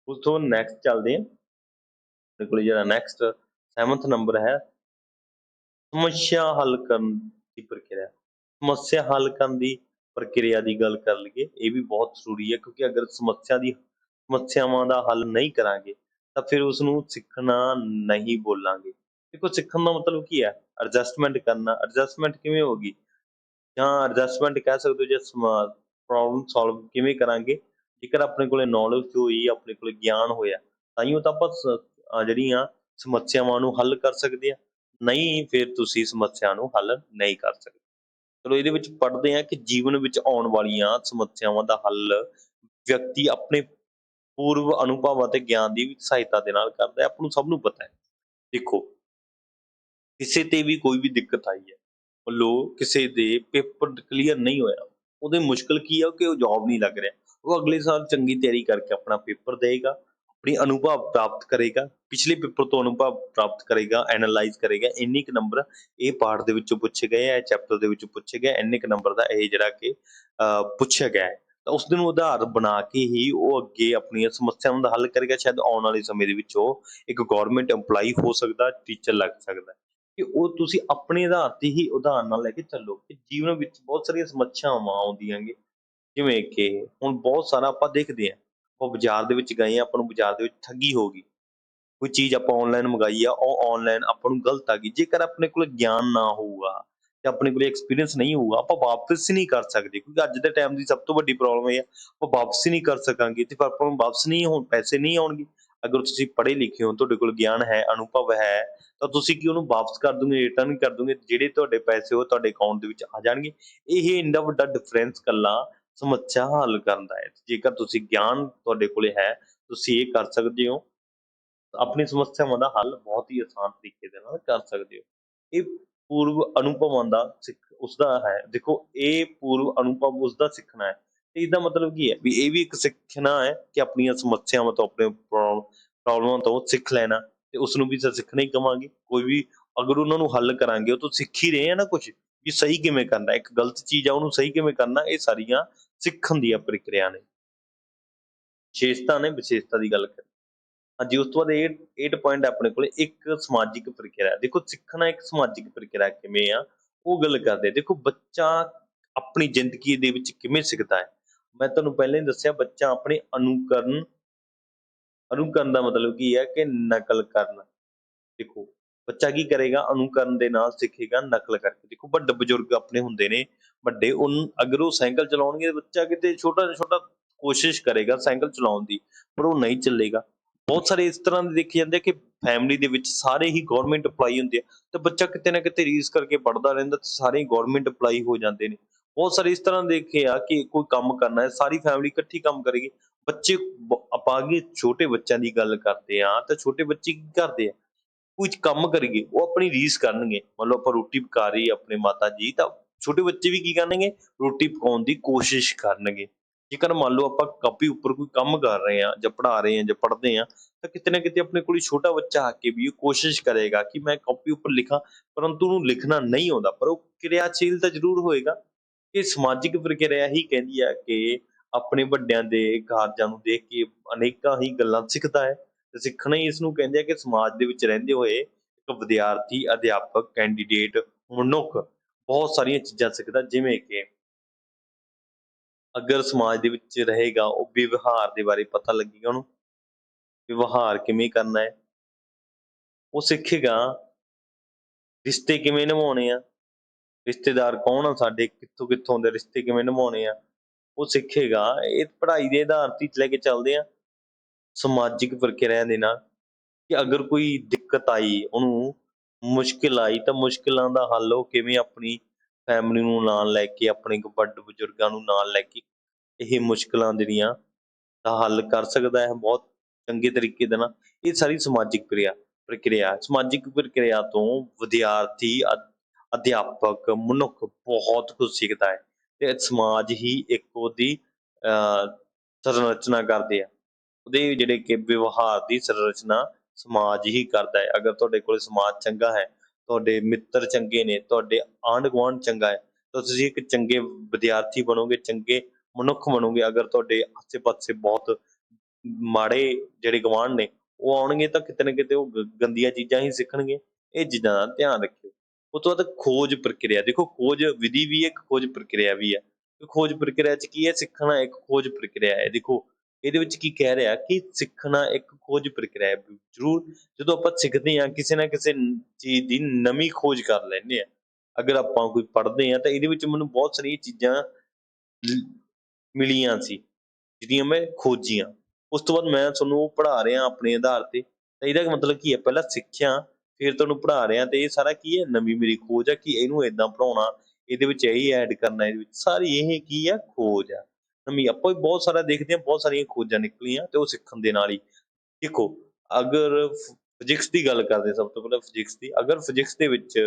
ਉਸ ਤੋਂ ਨੈਕਸਟ ਚੱਲਦੇ ਹਾਂ, ਮੇਰੇ ਕੋਲ ਜਿਹੜਾ ਨੈਕਸਟ 7th ਨੰਬਰ ਹੈ ਸਮੱਸਿਆ ਹੱਲ ਕਰਨ ਦੀ ਪ੍ਰਕਿਰਿਆ। ਸਮੱਸਿਆ ਹੱਲ ਕਰਨ ਦੀ ਪ੍ਰਕਿਰਿਆ ਦੀ ਗੱਲ ਕਰ ਲਈਏ, ਇਹ ਵੀ ਬਹੁਤ ਜ਼ਰੂਰੀ ਹੈ, ਕਿਉਂਕਿ ਅਗਰ ਸਮੱਸਿਆਵਾਂ ਦਾ ਹੱਲ ਨਹੀਂ ਕਰਾਂਗੇ ਤਾਂ ਫਿਰ ਉਸਨੂੰ ਸਿੱਖਣਾ ਨਹੀਂ ਬੋਲਾਂਗੇ। ਦੇਖੋ ਸਿੱਖਣ ਦਾ ਮਤਲਬ ਕੀ ਹੈ? ਐਡਜਸਟਮੈਂਟ ਕਰਨਾ। ਐਡਜਸਟਮੈਂਟ ਕਿਵੇਂ ਹੋਗੀ? ਜਾਂ ਐਡਜਸਟਮੈਂਟ ਕਹਿ ਸਕਦੇ ਹੋ ਜਾਂ ਪ੍ਰੋਬਲਮ ਸੋਲਵ ਕਿਵੇਂ ਕਰਾਂਗੇ? ਜੇਕਰ ਆਪਣੇ ਕੋਲੇ ਨੌਲੇਜ ਹੋਈ, ਆਪਣੇ ਕੋਲੇ ਗਿਆਨ ਹੋਇਆ, ਤਾਂਹੀਓ ਤਾਂ ਆਪਾਂ ਜਿਹੜੀਆਂ ਸਮੱਸਿਆਵਾਂ ਨੂੰ ਹੱਲ ਕਰ ਸਕਦੇ ਹਾਂ। ਨਹੀਂ ਫਿਰ ਤੁਸੀਂ ਸਮੱਸਿਆ ਨੂੰ ਹੱਲ ਨਹੀਂ ਕਰ ਸਕਦੇ। ਚਲੋ ਇਹਦੇ ਵਿੱਚ ਪੜ੍ਹਦੇ ਹਾਂ ਕਿ ਜੀਵਨ ਵਿੱਚ ਆਉਣ ਵਾਲੀਆਂ ਸਮੱਸਿਆਵਾਂ ਦਾ ਹੱਲ ਵਿਅਕਤੀ ਆਪਣੇ ਪੂਰਵ ਅਨੁਭਵ ਅਤੇ ਗਿਆਨ ਦੀ ਸਹਾਇਤਾ ਦੇ ਨਾਲ ਕਰਦਾ ਹੈ। ਆਪਾਂ ਨੂੰ ਸਭ ਨੂੰ ਪਤਾ ਹੈ। ਦੇਖੋ ਕਿਸੇ ਤੇ ਵੀ ਕੋਈ ਵੀ ਦਿੱਕਤ ਆਈ ਹੈ, ਮੰਨ ਲਓ ਕਿਸੇ ਦੇ ਪੇਪਰ ਕਲੀਅਰ ਨਹੀਂ ਹੋਇਆ, ਉਹਦੇ ਮੁਸ਼ਕਲ ਕੀ ਆ ਕਿ ਉਹ ਜੌਬ ਨਹੀਂ ਲੱਗ ਰਿਹਾ। ਉਹ ਅਗਲੇ ਸਾਲ ਚੰਗੀ ਤਿਆਰੀ ਕਰਕੇ ਆਪਣਾ ਪੇਪਰ ਦੇਏਗਾ, ਆਪਣੀ ਅਨੁਭਵ ਪ੍ਰਾਪਤ ਕਰੇਗਾ, ਪਿਛਲੇ ਪੇਪਰ ਤੋਂ ਅਨੁਭਵ ਪ੍ਰਾਪਤ ਕਰੇਗਾ, ਐਨਾਲਾਈਜ਼ ਕਰੇਗਾ। ਇੰਨੇ ਕੁ ਨੰਬਰ ਇਹ ਪਾਰਟ ਦੇ ਵਿੱਚੋਂ ਪੁੱਛੇ ਗਏ ਆ, ਇਹ ਚੈਪਟਰ ਦੇ ਵਿੱਚੋਂ ਪੁੱਛੇ ਗਏ, ਇੰਨੇ ਕੁ ਨੰਬਰ ਦਾ ਇਹ ਜਿਹੜਾ ਕਿ ਪੁੱਛਿਆ ਗਿਆ ਹੈ, ਤਾਂ ਉਸ ਨੂੰ ਆਧਾਰ ਬਣਾ ਕੇ ਹੀ ਉਹ ਅੱਗੇ ਆਪਣੀਆਂ ਸਮੱਸਿਆਵਾਂ ਦਾ ਹੱਲ ਕਰੇਗਾ। ਸ਼ਾਇਦ ਆਉਣ ਵਾਲੇ ਸਮੇਂ ਦੇ ਵਿੱਚ ਉਹ ਇੱਕ ਗੌਰਮੈਂਟ EMPLOYEE ਹੋ ਸਕਦਾ, ਟੀਚਰ ਲੱਗ ਸਕਦਾ। ਕਿ ਉਹ ਤੁਸੀਂ ਆਪਣੇ ਆਧਾਰ ਤੇ ਹੀ ਉਦਾਹਰਨ ਨਾਲ ਲੈ ਕੇ ਚੱਲੋ ਕਿ ਜੀਵਨ ਵਿੱਚ ਬਹੁਤ ਸਾਰੀਆਂ ਸਮੱਸਿਆਵਾਂ ਆਉਂਦੀਆਂ ਗੇ। ਜਿਵੇਂ ਕਿ ਹੁਣ ਬਹੁਤ ਸਾਰਾ ਆਪਾਂ ਦੇਖਦੇ ਹਾਂ ਆਪਾਂ ਬਾਜ਼ਾਰ ਦੇ ਵਿੱਚ ਗਏ ਆ, ਆਪਾਂ ਨੂੰ ਬਾਜ਼ਾਰ ਦੇ ਵਿੱਚ ਠੱਗੀ ਹੋ ਗਈ, ਕੋਈ ਚੀਜ਼ ਆਪਾਂ ਆਨਲਾਈਨ ਮੰਗਾਈ ਆ, ਉਹ ਆਨਲਾਈਨ ਆਪਾਂ ਨੂੰ ਗਲਤ ਆ ਗਈ। ਜੇਕਰ ਆਪਣੇ ਕੋਲ ਗਿਆਨ ਨਾ ਹੋਊਗਾ ਤੇ ਆਪਣੇ ਕੋਲ ਐਕਸਪੀਰੀਅੰਸ ਨਹੀਂ ਹੋਊਗਾ, ਆਪਾਂ ਵਾਪਸ ਹੀ ਨਹੀਂ ਕਰ ਸਕਦੇ, ਕਿਉਂਕਿ ਅੱਜ ਦੇ ਟਾਈਮ ਦੀ ਸਭ ਤੋਂ ਵੱਡੀ ਪ੍ਰੋਬਲਮ ਇਹ ਆ, ਆਪਾਂ ਵਾਪਸ ਹੀ ਨਹੀਂ ਕਰ ਸਕਾਂਗੇ ਤੇ ਫਿਰ ਆਪਾਂ ਨੂੰ ਵਾਪਸ ਨਹੀਂ ਹੋ ਪੈਸੇ ਨਹੀਂ ਆਉਣਗੇ। ਅਗਰ ਤੁਸੀਂ ਪੜ੍ਹੇ ਲਿਖੇ ਹੋ, ਤੁਹਾਡੇ ਕੋਲ ਗਿਆਨ ਹੈ, ਅਨੁਭਵ ਹੈ, ਤਾਂ ਤੁਸੀਂ ਕੀ ਉਹਨੂੰ ਵਾਪਸ ਕਰ ਦੋਗੇ, ਰਿਟਰਨ ਕਰ ਦੋਗੇ, ਜਿਹੜੇ ਤੁਹਾਡੇ ਪੈਸੇ ਉਹ ਤੁਹਾਡੇ ਅਕਾਊਂਟ ਦੇ ਵਿੱਚ ਆ ਜਾਣਗੇ। ਇਹ ਇੰਨਾ ਵੱਡਾ ਡਿਫਰੈਂਸ ਕੱਲਾ ਸਮੱਸਿਆ ਹੱਲ ਕਰਨ ਦਾ ਹੈ। ਜੇਕਰ ਤੁਸੀਂ ਗਿਆਨ ਤੁਹਾਡੇ ਕੋਲੇ ਹੈ, ਤੁਸੀਂ ਇਹ ਕਰ ਸਕਦੇ ਹੋ, ਆਪਣੀ ਸਮੱਸਿਆਵਾਂ ਦਾ ਹੱਲ ਬਹੁਤ ਹੀ ਆਸਾਨ ਤਰੀਕੇ ਦੇ ਨਾਲ ਕਰ ਸਕਦੇ ਹੋ। ਇਹ ਪੂਰਵ ਅਨੁਭਵਾਂ ਦਾ ਉਸਦਾ ਹੈ। ਦੇਖੋ, ਇਹ ਪੂਰਵ ਅਨੁਭਵ ਉਸਦਾ ਸਿੱਖਣਾ ਹੈ। ਤੇ ਇਹਦਾ ਮਤਲਬ ਕੀ ਹੈ ਵੀ ਇਹ ਵੀ ਇੱਕ ਸਿੱਖਣਾ ਹੈ ਕਿ ਆਪਣੀਆਂ ਸਮੱਸਿਆਵਾਂ ਤੋਂ, ਆਪਣੇ ਪ੍ਰੋਬਲਮਾਂ ਤੋਂ ਸਿੱਖ ਲੈਣਾ, ਤੇ ਉਸਨੂੰ ਵੀ ਤਾਂ ਸਿੱਖਣਾ ਹੀ ਕਵਾਂਗੇ। ਕੋਈ ਵੀ ਅਗਰ ਉਹਨਾਂ ਨੂੰ ਹੱਲ ਕਰਾਂਗੇ, ਉਹ ਤੋਂ ਸਿੱਖ ਹੀ ਰਹੇ ਆ ਨਾ ਕੁਛ, ਵੀ ਸਹੀ ਕਿਵੇਂ ਕਰਨਾ, ਇੱਕ ਗਲਤ ਚੀਜ਼ ਆ ਉਹਨੂੰ ਸਹੀ ਕਿਵੇਂ ਕਰਨਾ, ਇਹ ਸਾਰੀਆਂ ਸਿੱਖਣ ਦੀਆਂ ਪ੍ਰਕਿਰਿਆ ਨੇ, ਵਿਸ਼ੇਸ਼ਤਾ ਨੇ। ਵਿਸ਼ੇਸ਼ਤਾ ਦੀ ਗੱਲ ਕਰੀਏ, ਹਾਂਜੀ, ਉਸ ਤੋਂ ਬਾਅਦ 8 ਪੁਆਇੰਟ ਆਪਣੇ ਕੋਲ ਇੱਕ ਸਮਾਜਿਕ ਪ੍ਰਕਿਰਿਆ। ਦੇਖੋ, ਸਿੱਖਣਾ ਇੱਕ ਸਮਾਜਿਕ ਪ੍ਰਕਿਰਿਆ ਕਿਵੇਂ ਆ, ਉਹ ਗੱਲ ਕਰਦੇ। ਦੇਖੋ, ਬੱਚਾ ਆਪਣੀ ਜ਼ਿੰਦਗੀ ਦੇ ਵਿੱਚ ਕਿਵੇਂ ਸਿੱਖਦਾ ਹੈ। ਮੈਂ ਤੁਹਾਨੂੰ ਪਹਿਲਾਂ ਹੀ ਦੱਸਿਆ, ਬੱਚਾ ਆਪਣੇ ਅਨੁਕਰਨ, ਅਨੁਕਰਨ ਦਾ ਮਤਲਬ ਕੀ ਹੈ ਕਿ ਨਕਲ ਕਰਨਾ। ਦੇਖੋ, ਬੱਚਾ ਕੀ ਕਰੇਗਾ, ਅਨੁਕਰਨ ਦੇ ਨਾਲ ਸਿੱਖੇਗਾ ਨਕਲ ਕਰਕੇ। ਦੇਖੋ, ਵੱਡੇ ਬਜ਼ੁਰਗ ਆਪਣੇ ਹੁੰਦੇ ਨੇ, ਵੱਡੇ, ਅਗਰ ਉਹ ਸਾਈਕਲ ਚਲਾਉਣਗੇ, ਬੱਚਾ ਕਿਤੇ ਛੋਟਾ ਜਿਹਾ ਛੋਟਾ ਕੋਸ਼ਿਸ਼ ਕਰੇਗਾ ਸਾਈਕਲ ਚਲਾਉਣ ਦੀ, ਪਰ ਉਹ ਨਹੀਂ ਚੱਲੇਗਾ। ਬਹੁਤ ਸਾਰੇ ਇਸ ਤਰ੍ਹਾਂ ਦੇ ਦੇਖੇ ਜਾਂਦੇ ਆ ਕਿ ਫੈਮਿਲੀ ਦੇ ਵਿੱਚ ਸਾਰੇ ਹੀ ਗੌਰਮੈਂਟ EMPLOYE ਹੁੰਦੇ ਆ, ਤੇ ਬੱਚਾ ਕਿਤੇ ਨਾ ਕਿਤੇ ਰੀਸ ਕਰਕੇ ਪੜ੍ਹਦਾ ਰਹਿੰਦਾ, ਤੇ ਸਾਰੇ ਗੌਰਮੈਂਟ EMPLOYE ਹੋ ਜਾਂਦੇ ਨੇ। ਬਹੁਤ ਸਾਰੇ ਇਸ ਤਰ੍ਹਾਂ ਦੇਖੇ ਆ ਕਿ ਕੋਈ ਕੰਮ ਕਰਨਾ ਹੈ, ਸਾਰੀ ਫੈਮਿਲੀ ਇਕੱਠੀ ਕੰਮ ਕਰੇਗੀ। ਬੱਚੇ, ਆਪਾਂ ਅੱਗੇ ਛੋਟੇ ਬੱਚਿਆਂ ਦੀ ਗੱਲ ਕਰਦੇ ਆ, ਤਾਂ ਛੋਟੇ ਬੱਚੇ ਕੀ ਕਰਦੇ ਆ, ਕੁਝ ਕੰਮ ਕਰੀਏ, ਉਹ ਆਪਣੀ ਰੀਸ ਕਰਨਗੇ। ਮੰਨ ਲਓ ਆਪਾਂ ਰੋਟੀ ਪਕਾ ਰਹੀ ਹੈ ਆਪਣੇ ਮਾਤਾ ਜੀ, ਤਾਂ ਛੋਟੇ ਬੱਚੇ ਵੀ ਕੀ ਕਰਨਗੇ, ਰੋਟੀ ਪਕਾਉਣ ਦੀ ਕੋਸ਼ਿਸ਼ ਕਰਨਗੇ। ਜੇਕਰ ਮੰਨ ਲਓ ਆਪਾਂ ਕਾਪੀ ਉੱਪਰ ਕੋਈ ਕੰਮ ਕਰ ਰਹੇ ਹਾਂ, ਜਾਂ ਪੜ੍ਹਾ ਰਹੇ ਹਾਂ, ਜਾਂ ਪੜ੍ਹਦੇ ਹਾਂ, ਤਾਂ ਕਿਤੇ ਨਾ ਕਿਤੇ ਆਪਣੇ ਕੋਲ ਛੋਟਾ ਬੱਚਾ ਆ ਕੇ ਵੀ ਉਹ ਕੋਸ਼ਿਸ਼ ਕਰੇਗਾ ਕਿ ਮੈਂ ਕਾਪੀ ਉੱਪਰ ਲਿਖਾਂ, ਪਰੰਤੂ ਉਹਨੂੰ ਲਿਖਣਾ ਨਹੀਂ ਆਉਂਦਾ, ਪਰ ਉਹ ਕਿਰਿਆਸ਼ੀਲ ਤਾਂ ਜ਼ਰੂਰ ਹੋਏਗਾ। ਇਹ ਸਮਾਜਿਕ ਪ੍ਰਕਿਰਿਆ ਹੀ ਕਹਿੰਦੀ ਹੈ ਕਿ ਆਪਣੇ ਵੱਡਿਆਂ ਦੇ ਕਾਰਜਾਂ ਨੂੰ ਦੇਖ ਕੇ ਅਨੇਕਾਂ ਹੀ ਗੱਲਾਂ ਸਿੱਖਦਾ ਹੈ। ਤੇ ਸਿੱਖਣਾ ਹੀ ਇਸ ਨੂੰ ਕਹਿੰਦੇ ਆ ਕਿ ਸਮਾਜ ਦੇ ਵਿੱਚ ਰਹਿੰਦੇ ਹੋਏ ਇੱਕ ਵਿਦਿਆਰਥੀ, ਅਧਿਆਪਕ, ਕੈਂਡੀਡੇਟ, ਮਨੁੱਖ ਬਹੁਤ ਸਾਰੀਆਂ ਚੀਜ਼ਾਂ ਸਿੱਖਦਾ। ਜਿਵੇਂ ਕਿ ਅਗਰ ਸਮਾਜ ਦੇ ਵਿੱਚ ਰਹੇਗਾ, ਉਹ ਵਿਵਹਾਰ ਦੇ ਬਾਰੇ ਪਤਾ ਲੱਗੇਗਾ ਉਹਨੂੰ, ਵਿਵਹਾਰ ਕਿਵੇਂ ਕਰਨਾ ਹੈ, ਉਹ ਸਿੱਖੇਗਾ। ਰਿਸ਼ਤੇ ਕਿਵੇਂ ਨਿਭਾਉਣੇ ਆ, ਰਿਸ਼ਤੇਦਾਰ ਕੌਣ ਆ ਸਾਡੇ, ਕਿੱਥੋਂ ਕਿੱਥੋਂ ਦੇ ਰਿਸ਼ਤੇ ਕਿਵੇਂ ਨਿਭਾਉਣੇ ਆ, ਉਹ ਸਿੱਖੇਗਾ। ਇਹ ਪੜ੍ਹਾਈ ਦੇ ਆਧਾਰ ਤੇ ਲੈ ਕੇ ਚੱਲਦੇ ਆ ਸਮਾਜਿਕ ਪ੍ਰਕਿਰਿਆ ਦੇ ਨਾਲ, ਕਿ ਅਗਰ ਕੋਈ ਦਿੱਕਤ ਆਈ, ਉਹਨੂੰ ਮੁਸ਼ਕਿਲ ਆਈ, ਤਾਂ ਮੁਸ਼ਕਿਲਾਂ ਦਾ ਹੱਲ ਉਹ ਕਿਵੇਂ ਆਪਣੀ ਫੈਮਿਲੀ ਨੂੰ ਨਾਲ ਲੈ ਕੇ, ਆਪਣੇ ਵੱਡੇ ਬਜ਼ੁਰਗਾਂ ਨੂੰ ਨਾਲ ਲੈ ਕੇ ਇਹ ਮੁਸ਼ਕਿਲਾਂ ਜਿਹੜੀਆਂ ਦਾ ਹੱਲ ਕਰ ਸਕਦਾ ਹੈ ਬਹੁਤ ਚੰਗੇ ਤਰੀਕੇ ਦੇ ਨਾਲ। ਇਹ ਸਾਰੀ ਸਮਾਜਿਕ ਪ੍ਰਕਿਰਿਆ। ਸਮਾਜਿਕ ਪ੍ਰਕਿਰਿਆ ਤੋਂ ਵਿਦਿਆਰਥੀ, ਅਧਿਆਪਕ, ਮਨੁੱਖ ਬਹੁਤ ਕੁਝ ਸਿੱਖਦਾ ਹੈ, ਤੇ ਸਮਾਜ ਹੀ ਇੱਕ ਉਹਦੀ ਸੰਰਚਨਾ ਕਰਦੇ ਆ। ਉਹਦੇ ਜਿਹੜੇ ਕਿ ਵਿਵਹਾਰ ਦੀ ਸੰਰਚਨਾ ਸਮਾਜ ਹੀ ਕਰਦਾ ਹੈ। ਅਗਰ ਤੁਹਾਡੇ ਕੋਲ ਸਮਾਜ ਚੰਗਾ ਹੈ, ਤੁਹਾਡੇ ਮਿੱਤਰ ਚੰਗੇ ਨੇ, ਤੁਹਾਡੇ ਆਂਢ ਗੁਆਂਢ ਚੰਗਾ ਹੈ, ਤਾਂ ਤੁਸੀਂ ਇੱਕ ਚੰਗੇ ਵਿਦਿਆਰਥੀ ਬਣੋਗੇ, ਚੰਗੇ ਮਨੁੱਖ ਬਣੋਗੇ। ਅਗਰ ਤੁਹਾਡੇ ਆਸੇ ਪਾਸੇ ਬਹੁਤ ਮਾੜੇ ਜਿਹੜੇ ਗੁਆਂਢ ਨੇ, ਉਹ ਆਉਣਗੇ, ਤਾਂ ਕਿਤੇ ਨਾ ਕਿਤੇ ਉਹ ਗੰਦੀਆਂ ਚੀਜ਼ਾਂ ਹੀ ਸਿੱਖਣਗੇ। ਇਹ ਚੀਜ਼ਾਂ ਦਾ ਧਿਆਨ ਰੱਖਿਓ। ਉਹ ਤੋਂ ਬਾਅਦ ਖੋਜ ਪ੍ਰਕਿਰਿਆ। ਦੇਖੋ, ਖੋਜ ਵਿਧੀ ਵੀ ਹੈ, ਇੱਕ ਖੋਜ ਪ੍ਰਕਿਰਿਆ ਵੀ ਹੈ। ਖੋਜ ਪ੍ਰਕਿਰਿਆ ਚ ਕੀ ਹੈ, ਸਿੱਖਣਾ ਇੱਕ ਖੋਜ ਪ੍ਰਕਿਰਿਆ ਹੈ। ਦੇਖੋ, ਇਹਦੇ ਵਿੱਚ ਕੀ ਕਹਿ ਰਿਹਾ ਕਿ ਸਿੱਖਣਾ ਇੱਕ ਖੋਜ ਪ੍ਰਕਿਰਿਆ ਹੈ। ਜ਼ਰੂਰ, ਜਦੋਂ ਆਪਾਂ ਸਿੱਖਦੇ ਹਾਂ, ਕਿਸੇ ਨਾ ਕਿਸੇ ਚੀਜ਼ ਦੀ ਨਵੀਂ ਖੋਜ ਕਰ ਲੈਂਦੇ ਹਾਂ। ਅਗਰ ਆਪਾਂ ਕੋਈ ਪੜ੍ਹਦੇ ਹਾਂ, ਤਾਂ ਇਹਦੇ ਵਿੱਚ ਮੈਨੂੰ ਬਹੁਤ ਸਾਰੀਆਂ ਚੀਜ਼ਾਂ ਮਿਲੀਆਂ ਸੀ, ਜਿਹੜੀਆਂ ਮੈਂ ਖੋਜੀਆਂ। ਉਸ ਤੋਂ ਬਾਅਦ ਮੈਂ ਤੁਹਾਨੂੰ ਉਹ ਪੜ੍ਹਾ ਰਿਹਾ ਆਪਣੇ ਆਧਾਰ ਤੇ। ਤਾਂ ਇਹਦਾ ਮਤਲਬ ਕੀ ਹੈ, ਪਹਿਲਾਂ ਸਿੱਖਿਆ, ਫਿਰ ਤੁਹਾਨੂੰ ਪੜ੍ਹਾ ਰਿਹਾ, ਤੇ ਇਹ ਸਾਰਾ ਕੀ ਹੈ, ਨਵੀਂ ਮੇਰੀ ਖੋਜ ਹੈ ਕਿ ਇਹਨੂੰ ਏਦਾਂ ਪੜ੍ਹਾਉਣਾ, ਇਹਦੇ ਵਿੱਚ ਇਹੀ ਐਡ ਕਰਨਾ, ਇਹਦੇ ਵਿੱਚ ਸਾਰੀ ਇਹ ਕੀ ਆ, ਖੋਜ ਆ ਨਵੀਂ। ਆਪਾਂ ਵੀ ਬਹੁਤ ਸਾਰਾ ਦੇਖਦੇ ਹਾਂ, ਬਹੁਤ ਸਾਰੀਆਂ ਖੋਜਾਂ ਨਿਕਲੀਆਂ, ਤੇ ਉਹ ਸਿੱਖਣ ਦੇ ਨਾਲ ਹੀ। ਦੇਖੋ, ਅਗਰ ਫਿਜਿਕਸ ਦੀ ਗੱਲ ਕਰਦੇ, ਸਭ ਤੋਂ ਪਹਿਲਾਂ ਫਿਜਿਕਸ ਦੀ, ਅਗਰ ਫਿਜਿਕਸ ਦੇ ਵਿੱਚ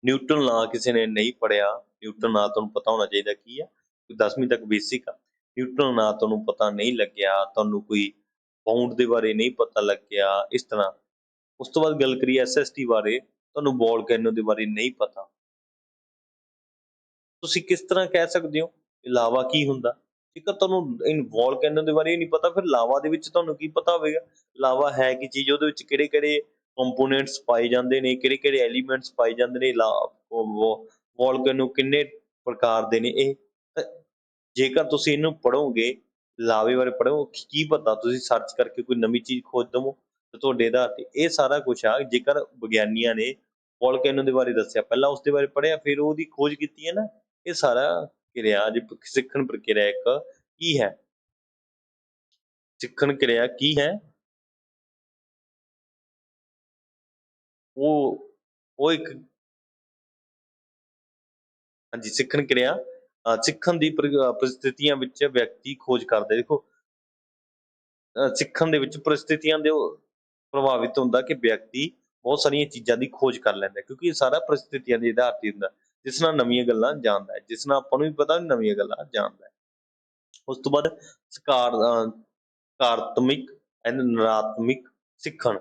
ਨਿਊਟਨ ਨਾਂ ਕਿਸੇ ਨੇ ਨਹੀਂ ਪੜ੍ਹਿਆ, ਨਿਊਟਨ ਨਾਂ ਤੁਹਾਨੂੰ ਪਤਾ ਹੋਣਾ ਚਾਹੀਦਾ ਕੀ ਆ, 10ਵੀਂ ਤੱਕ ਬੇਸਿਕ ਆ। ਨਿਊਟਨ ਨਾਂ ਤੁਹਾਨੂੰ ਪਤਾ ਨਹੀਂ ਲੱਗਿਆ, ਤੁਹਾਨੂੰ ਕੋਈ ਬਾਉਂਡ ਦੇ ਬਾਰੇ ਨਹੀਂ ਪਤਾ ਲੱਗਿਆ, ਇਸ ਤਰ੍ਹਾਂ। ਉਸ ਤੋਂ ਬਾਅਦ ਗੱਲ ਕਰੀਏ SST ਬਾਰੇ, ਤੁਹਾਨੂੰ ਵੋਲਕੈਨੋ ਦੇ ਬਾਰੇ ਨਹੀਂ ਪਤਾ, ਤੁਸੀਂ ਕਿਸ ਤਰ੍ਹਾਂ ਕਹਿ ਸਕਦੇ ਹੋ ਲਾਵਾ ਕੀ ਹੁੰਦਾ। ਜੇਕਰ ਤੁਹਾਨੂੰ ਵੋਲਕੈਨੋ ਦੇ ਬਾਰੇ ਨਹੀਂ ਪਤਾ, ਫਿਰ ਲਾਵਾ ਦੇ ਵਿੱਚ ਤੁਹਾਨੂੰ ਕੀ ਪਤਾ ਹੋਵੇਗਾ, ਲਾਵਾ ਹੈ ਕੀ ਚੀਜ਼, ਉਹਦੇ ਵਿੱਚ ਕਿਹੜੇ ਕਿਹੜੇ ਕੰਪੋਨੈਂਟਸ ਪਾਏ ਜਾਂਦੇ ਨੇ, ਕਿਹੜੇ ਕਿਹੜੇ ਐਲੀਮੈਂਟਸ ਪਾਏ ਜਾਂਦੇ ਨੇ, ਵੋਲਕੈਨੋ ਕਿੰਨੇ ਪ੍ਰਕਾਰ ਦੇ ਨੇ। ਇਹ ਜੇਕਰ ਤੁਸੀਂ ਇਹਨੂੰ ਪੜ੍ਹੋਗੇ, ਲਾਵੇ ਬਾਰੇ ਪੜ੍ਹੋ, ਕੀ ਪਤਾ ਤੁਸੀਂ ਸਰਚ ਕਰਕੇ ਕੋਈ ਨਵੀਂ ਚੀਜ਼ ਖੋਜ ਦਵੋ ਤੇ ਤੁਹਾਡੇ ਆਧਾਰ ਤੇ ਇਹ ਸਾਰਾ ਕੁਛ ਆ। ਜੇਕਰ ਵਿਗਿਆਨੀਆਂ ਨੇ ਵੋਲਕੈਨੋ ਦੇ ਬਾਰੇ ਦੱਸਿਆ, ਪਹਿਲਾਂ ਉਸਦੇ ਬਾਰੇ ਪੜ੍ਹਿਆ, ਫਿਰ ਉਹਦੀ ਖੋਜ ਕੀਤੀ ਹੈ ਨਾ, ਇਹ ਸਾਰਾ ਕਿਰਿਆ ਸਿੱਖਣ ਪ੍ਰਕਿਰਿਆ ਇੱਕ ਕੀ ਹੈ? ਸਿੱਖਣ ਕਿਰਿਆ ਕੀ ਹੈ? ਉਹ ਉਹ ਇੱਕ ਹਾਂਜੀ, ਸਿੱਖਣ ਕਿਰਿਆ ਸਿੱਖਣ ਦੀ ਪਰਿਸਥਿਤੀਆਂ ਵਿੱਚ ਵਿਅਕਤੀ ਖੋਜ ਕਰਦਾ। ਦੇਖੋ ਸਿੱਖਣ ਦੇ ਵਿੱਚ ਪਰਿਸਥਿਤੀਆਂ ਦੇ ਪ੍ਰਭਾਵਿਤ ਹੁੰਦਾ ਕਿ ਵਿਅਕਤੀ ਬਹੁਤ ਸਾਰੀਆਂ ਚੀਜ਼ਾਂ ਦੀ ਖੋਜ ਕਰ ਲੈਂਦਾ, ਕਿਉਂਕਿ ਇਹ ਸਾਰਾ ਪਰਿਸਥਿਤੀਆਂ ਦੇ ਆਧਾਰ ਤੇ ਹੁੰਦਾ, ਜਿਸ ਨਾਲ ਨਵੀਆਂ ਗੱਲਾਂ ਜਾਣਦਾ ਹੈ, ਜਿਸ ਨਾਲ ਆਪਾਂ ਨੂੰ ਵੀ ਪਤਾ ਨਵੀਆਂ ਗੱਲਾਂ ਜਾਣਦਾ ਹੈ। ਉਸ ਤੋਂ ਬਾਅਦ ਸਕਾਰਾਤਮਕ ਐਂਡ ਨਕਾਰਾਤਮਕ ਸਿੱਖਣ।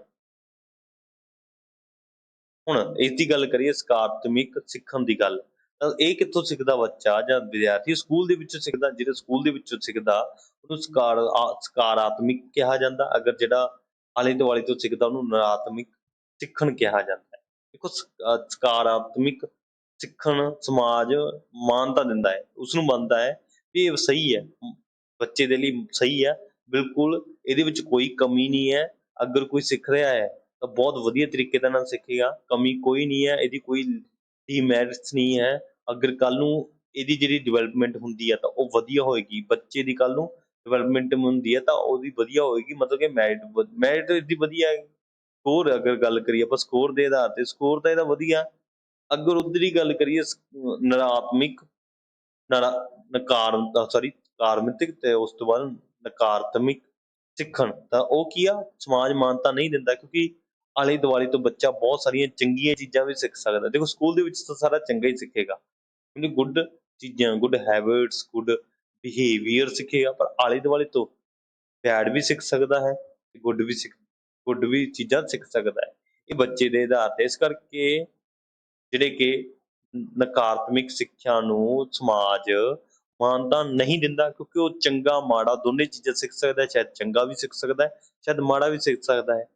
ਹੁਣ ਇਸ ਦੀ ਗੱਲ ਕਰੀਏ, ਸਕਾਰਾਤਮਕ ਸਿੱਖਣ ਦੀ ਗੱਲ, ਤਾਂ ਇਹ ਕਿੱਥੋਂ ਸਿੱਖਦਾ ਬੱਚਾ ਜਾਂ ਵਿਦਿਆਰਥੀ? ਸਕੂਲ ਦੇ ਵਿੱਚੋਂ ਸਿੱਖਦਾ। ਜਿਹੜੇ ਸਕੂਲ ਦੇ ਵਿੱਚੋਂ ਸਿੱਖਦਾ ਉਹਨੂੰ ਸਕਾਰਾਤਮਕ ਕਿਹਾ ਜਾਂਦਾ, ਅਗਰ ਜਿਹੜਾ ਆਲੇ ਦੁਆਲੇ ਤੋਂ ਸਿੱਖਦਾ ਉਹਨੂੰ ਨਕਾਰਾਤਮਕ ਸਿੱਖਣ ਕਿਹਾ ਜਾਂਦਾ ਹੈ। ਦੇਖੋ ਸਕਾਰਾਤਮਕ ਸਿੱਖਣ ਸਮਾਜ ਮਾਨਤਾ ਦਿੰਦਾ ਹੈ, ਉਸਨੂੰ ਮੰਨਦਾ ਹੈ ਵੀ ਇਹ ਸਹੀ ਹੈ, ਬੱਚੇ ਦੇ ਲਈ ਸਹੀ ਹੈ, ਬਿਲਕੁਲ ਇਹਦੇ ਵਿੱਚ ਕੋਈ ਕਮੀ ਨਹੀਂ ਹੈ। ਅਗਰ ਕੋਈ ਸਿੱਖ ਰਿਹਾ ਹੈ ਤਾਂ ਬਹੁਤ ਵਧੀਆ ਤਰੀਕੇ ਦੇ ਨਾਲ ਸਿੱਖੇਗਾ, ਕਮੀ ਕੋਈ ਨਹੀਂ ਹੈ, ਇਹਦੀ ਕੋਈ ਡੀਮੈਰਿਟਸ ਨਹੀਂ ਹੈ। ਅਗਰ ਕੱਲ ਨੂੰ ਇਹਦੀ ਜਿਹੜੀ ਡਿਵੈਲਪਮੈਂਟ ਹੁੰਦੀ ਹੈ ਤਾਂ ਉਹ ਵਧੀਆ ਹੋਏਗੀ, ਬੱਚੇ ਦੀ ਕੱਲ ਨੂੰ ਡਿਵੈਲਪਮੈਂਟ ਹੁੰਦੀ ਹੈ ਤਾਂ ਉਹਦੀ ਵਧੀਆ ਹੋਏਗੀ, ਮਤਲਬ ਕਿ ਮੈਰਿਟ ਇਹਦੀ ਵਧੀਆ ਹੈ। ਸਕੋਰ ਅਗਰ ਗੱਲ ਕਰੀਏ ਆਪਾਂ, ਸਕੋਰ ਦੇ ਆਧਾਰ ਤੇ ਸਕੋਰ ਤਾਂ ਇਹਦਾ ਵਧੀਆ। ਅਗਰ ਉਧਰ ਹੀ ਗੱਲ ਕਰੀਏ ਨਕਾਰਾਤਮਕ ਨਕਾਰਾਤਮਕ ਤੇ ਉਸ ਤੋਂ ਬਾਅਦ ਨਕਾਰਾਤਮਕ ਸਿੱਖਣ, ਤਾਂ ਉਹ ਕੀ ਆ? ਸਮਾਜ ਮਾਨਤਾ ਨਹੀਂ ਦਿੰਦਾ, ਕਿਉਂਕਿ ਆਲੇ ਦੁਆਲੇ ਤੋਂ ਬੱਚਾ ਬਹੁਤ ਸਾਰੀਆਂ ਚੰਗੀਆਂ ਚੀਜ਼ਾਂ ਵੀ ਸਿੱਖ ਸਕਦਾ। ਦੇਖੋ ਸਕੂਲ ਦੇ ਵਿੱਚ ਤਾਂ ਸਾਰਾ ਚੰਗਾ ਹੀ ਸਿੱਖੇਗਾ, ਕਿਉਂਕਿ ਗੁੱਡ ਚੀਜ਼ਾਂ, ਗੁੱਡ ਹੈਬਿਟਸ, ਗੁੱਡ ਬਿਹੇਵੀਅਰ ਸਿੱਖੇਗਾ, ਪਰ ਆਲੇ ਦੁਆਲੇ ਤੋਂ ਬੈਡ ਵੀ ਸਿੱਖ ਸਕਦਾ ਹੈ, ਗੁੱਡ ਵੀ ਚੀਜ਼ਾਂ ਸਿੱਖ ਸਕਦਾ ਹੈ। ਇਹ ਬੱਚੇ ਦੇ ਆਧਾਰ ਤੇ, ਇਸ ਕਰਕੇ ਜਿਹੜੇ ਕਿ ਨਕਾਰਾਤਮਕ ਸਿੱਖਿਆ ਨੂੰ ਸਮਾਜ ਮਾਨਤਾ ਨਹੀਂ ਦਿੰਦਾ, ਕਿਉਂਕਿ ਉਹ ਚੰਗਾ ਮਾੜਾ ਦੋਨੇ ਚੀਜ਼ਾਂ ਸਿੱਖ ਸਕਦਾ ਹੈ। ਸ਼ਾਇਦ ਚੰਗਾ ਵੀ ਸਿੱਖ ਸਕਦਾ ਹੈ, ਸ਼ਾਇਦ ਮਾੜਾ ਵੀ ਸਿੱਖ ਸਕਦਾ ਹੈ।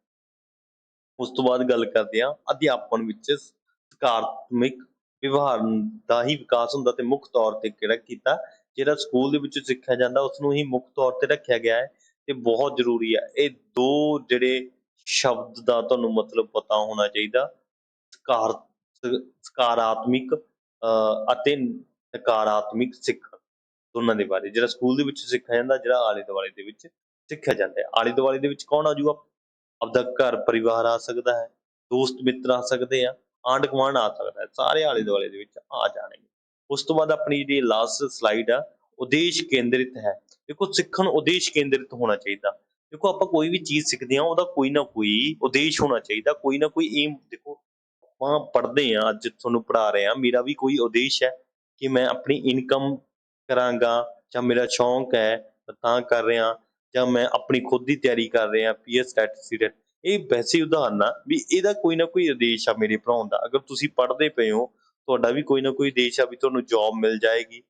ਉਸ ਤੋਂ ਬਾਅਦ ਗੱਲ ਕਰਦੇ ਹਾਂ ਅਧਿਆਪਨ ਵਿੱਚ ਸਕਾਰਾਤਮਕ ਵਿਵਹਾਰ ਦਾ ਹੀ ਵਿਕਾਸ ਹੁੰਦਾ, ਤੇ ਮੁੱਖ ਤੌਰ ਤੇ ਕਿਹੜਾ ਕੀਤਾ, ਜਿਹੜਾ ਸਕੂਲ ਦੇ ਵਿੱਚ ਸਿੱਖਿਆ ਜਾਂਦਾ ਉਸਨੂੰ ਹੀ ਮੁੱਖ ਤੌਰ ਤੇ ਰੱਖਿਆ ਗਿਆ ਹੈ, ਤੇ ਬਹੁਤ ਜ਼ਰੂਰੀ ਹੈ। ਇਹ ਦੋ ਜਿਹੜੇ ਸ਼ਬਦ ਦਾ ਤੁਹਾਨੂੰ ਮਤਲਬ ਪਤਾ ਹੋਣਾ ਚਾਹੀਦਾ, ਸਕਾਰਾਤਮਕ ਅਤੇ ਨਕਾਰਾਤਮਕ ਸਿੱਖਣ, ਦੋਨਾਂ ਦੇ ਬਾਰੇ ਜਿਹੜਾ ਸਕੂਲ ਦੇ ਵਿੱਚ ਸਿੱਖਿਆ ਜਾਂਦਾ, ਜਿਹੜਾ ਆਲੇ ਦੁਆਲੇ ਦੇ ਵਿੱਚ ਸਿੱਖਿਆ ਜਾਂਦਾ ਹੈ। ਆਲੇ ਦੁਆਲੇ ਦੇ ਵਿੱਚ ਕੌਣ ਆ ਜਾਊਗਾ? ਆਪਦਾ ਘਰ ਪਰਿਵਾਰ ਆ ਸਕਦਾ ਹੈ, ਦੋਸਤ ਮਿੱਤਰ ਆ ਸਕਦੇ ਆ, ਆਂਢ ਗੁਆਂਢ ਆ ਸਕਦਾ ਹੈ, ਸਾਰੇ ਆਲੇ ਦੁਆਲੇ ਦੇ ਵਿੱਚ ਆ ਜਾਣਗੇ। ਉਸ ਤੋਂ ਬਾਅਦ ਆਪਣੀ ਜਿਹੜੀ ਲਾਸਟ ਸਲਾਈਡ ਆ, ਉਦੇਸ਼ ਕੇਂਦਰਿਤ ਹੈ। ਦੇਖੋ ਸਿੱਖਣ ਉਦੇਸ਼ ਕੇਂਦਰਿਤ ਹੋਣਾ ਚਾਹੀਦਾ। ਦੇਖੋ ਆਪਾਂ ਕੋਈ ਵੀ ਚੀਜ਼ ਸਿੱਖਦੇ ਹਾਂ ਉਹਦਾ ਕੋਈ ਨਾ ਕੋਈ ਉਦੇਸ਼ ਹੋਣਾ ਚਾਹੀਦਾ, ਕੋਈ ਨਾ ਕੋਈ ਏਮ। ਦੇਖੋ ਆਪਾਂ ਪੜ੍ਹਦੇ ਹਾਂ, ਅੱਜ ਤੁਹਾਨੂੰ ਪੜ੍ਹਾ ਰਹੇ ਹਾਂ, ਮੇਰਾ ਵੀ ਕੋਈ ਉਦੇਸ਼ ਹੈ ਕਿ ਮੈਂ ਆਪਣੀ ਇਨਕਮ ਕਰਾਂਗਾ, ਜਾਂ ਮੇਰਾ ਸ਼ੌਂਕ ਹੈ ਤਾਂ ਕਰ ਰਿਹਾ, ਜਾਂ ਮੈਂ ਆਪਣੀ ਖੁਦ ਦੀ ਤਿਆਰੀ ਕਰ ਰਿਹਾ ਪੀਐਸ ਸਟੈਟਿਸਟੀਕਲ। ਇਹ ਵੈਸੇ ਉਦਾਹਰਨ ਆ ਵੀ ਇਹਦਾ ਕੋਈ ਨਾ ਕੋਈ ਉਦੇਸ਼ ਆ ਮੇਰੇ ਪੜ੍ਹਾਉਣ ਦਾ। ਅਗਰ ਤੁਸੀਂ ਪੜ੍ਹਦੇ ਪਏ ਹੋ, ਤੁਹਾਡਾ ਵੀ ਕੋਈ ਨਾ ਕੋਈ ਉਦੇਸ਼ ਆ ਵੀ ਤੁਹਾਨੂੰ ਜੌਬ ਮਿਲ ਜਾਏਗੀ,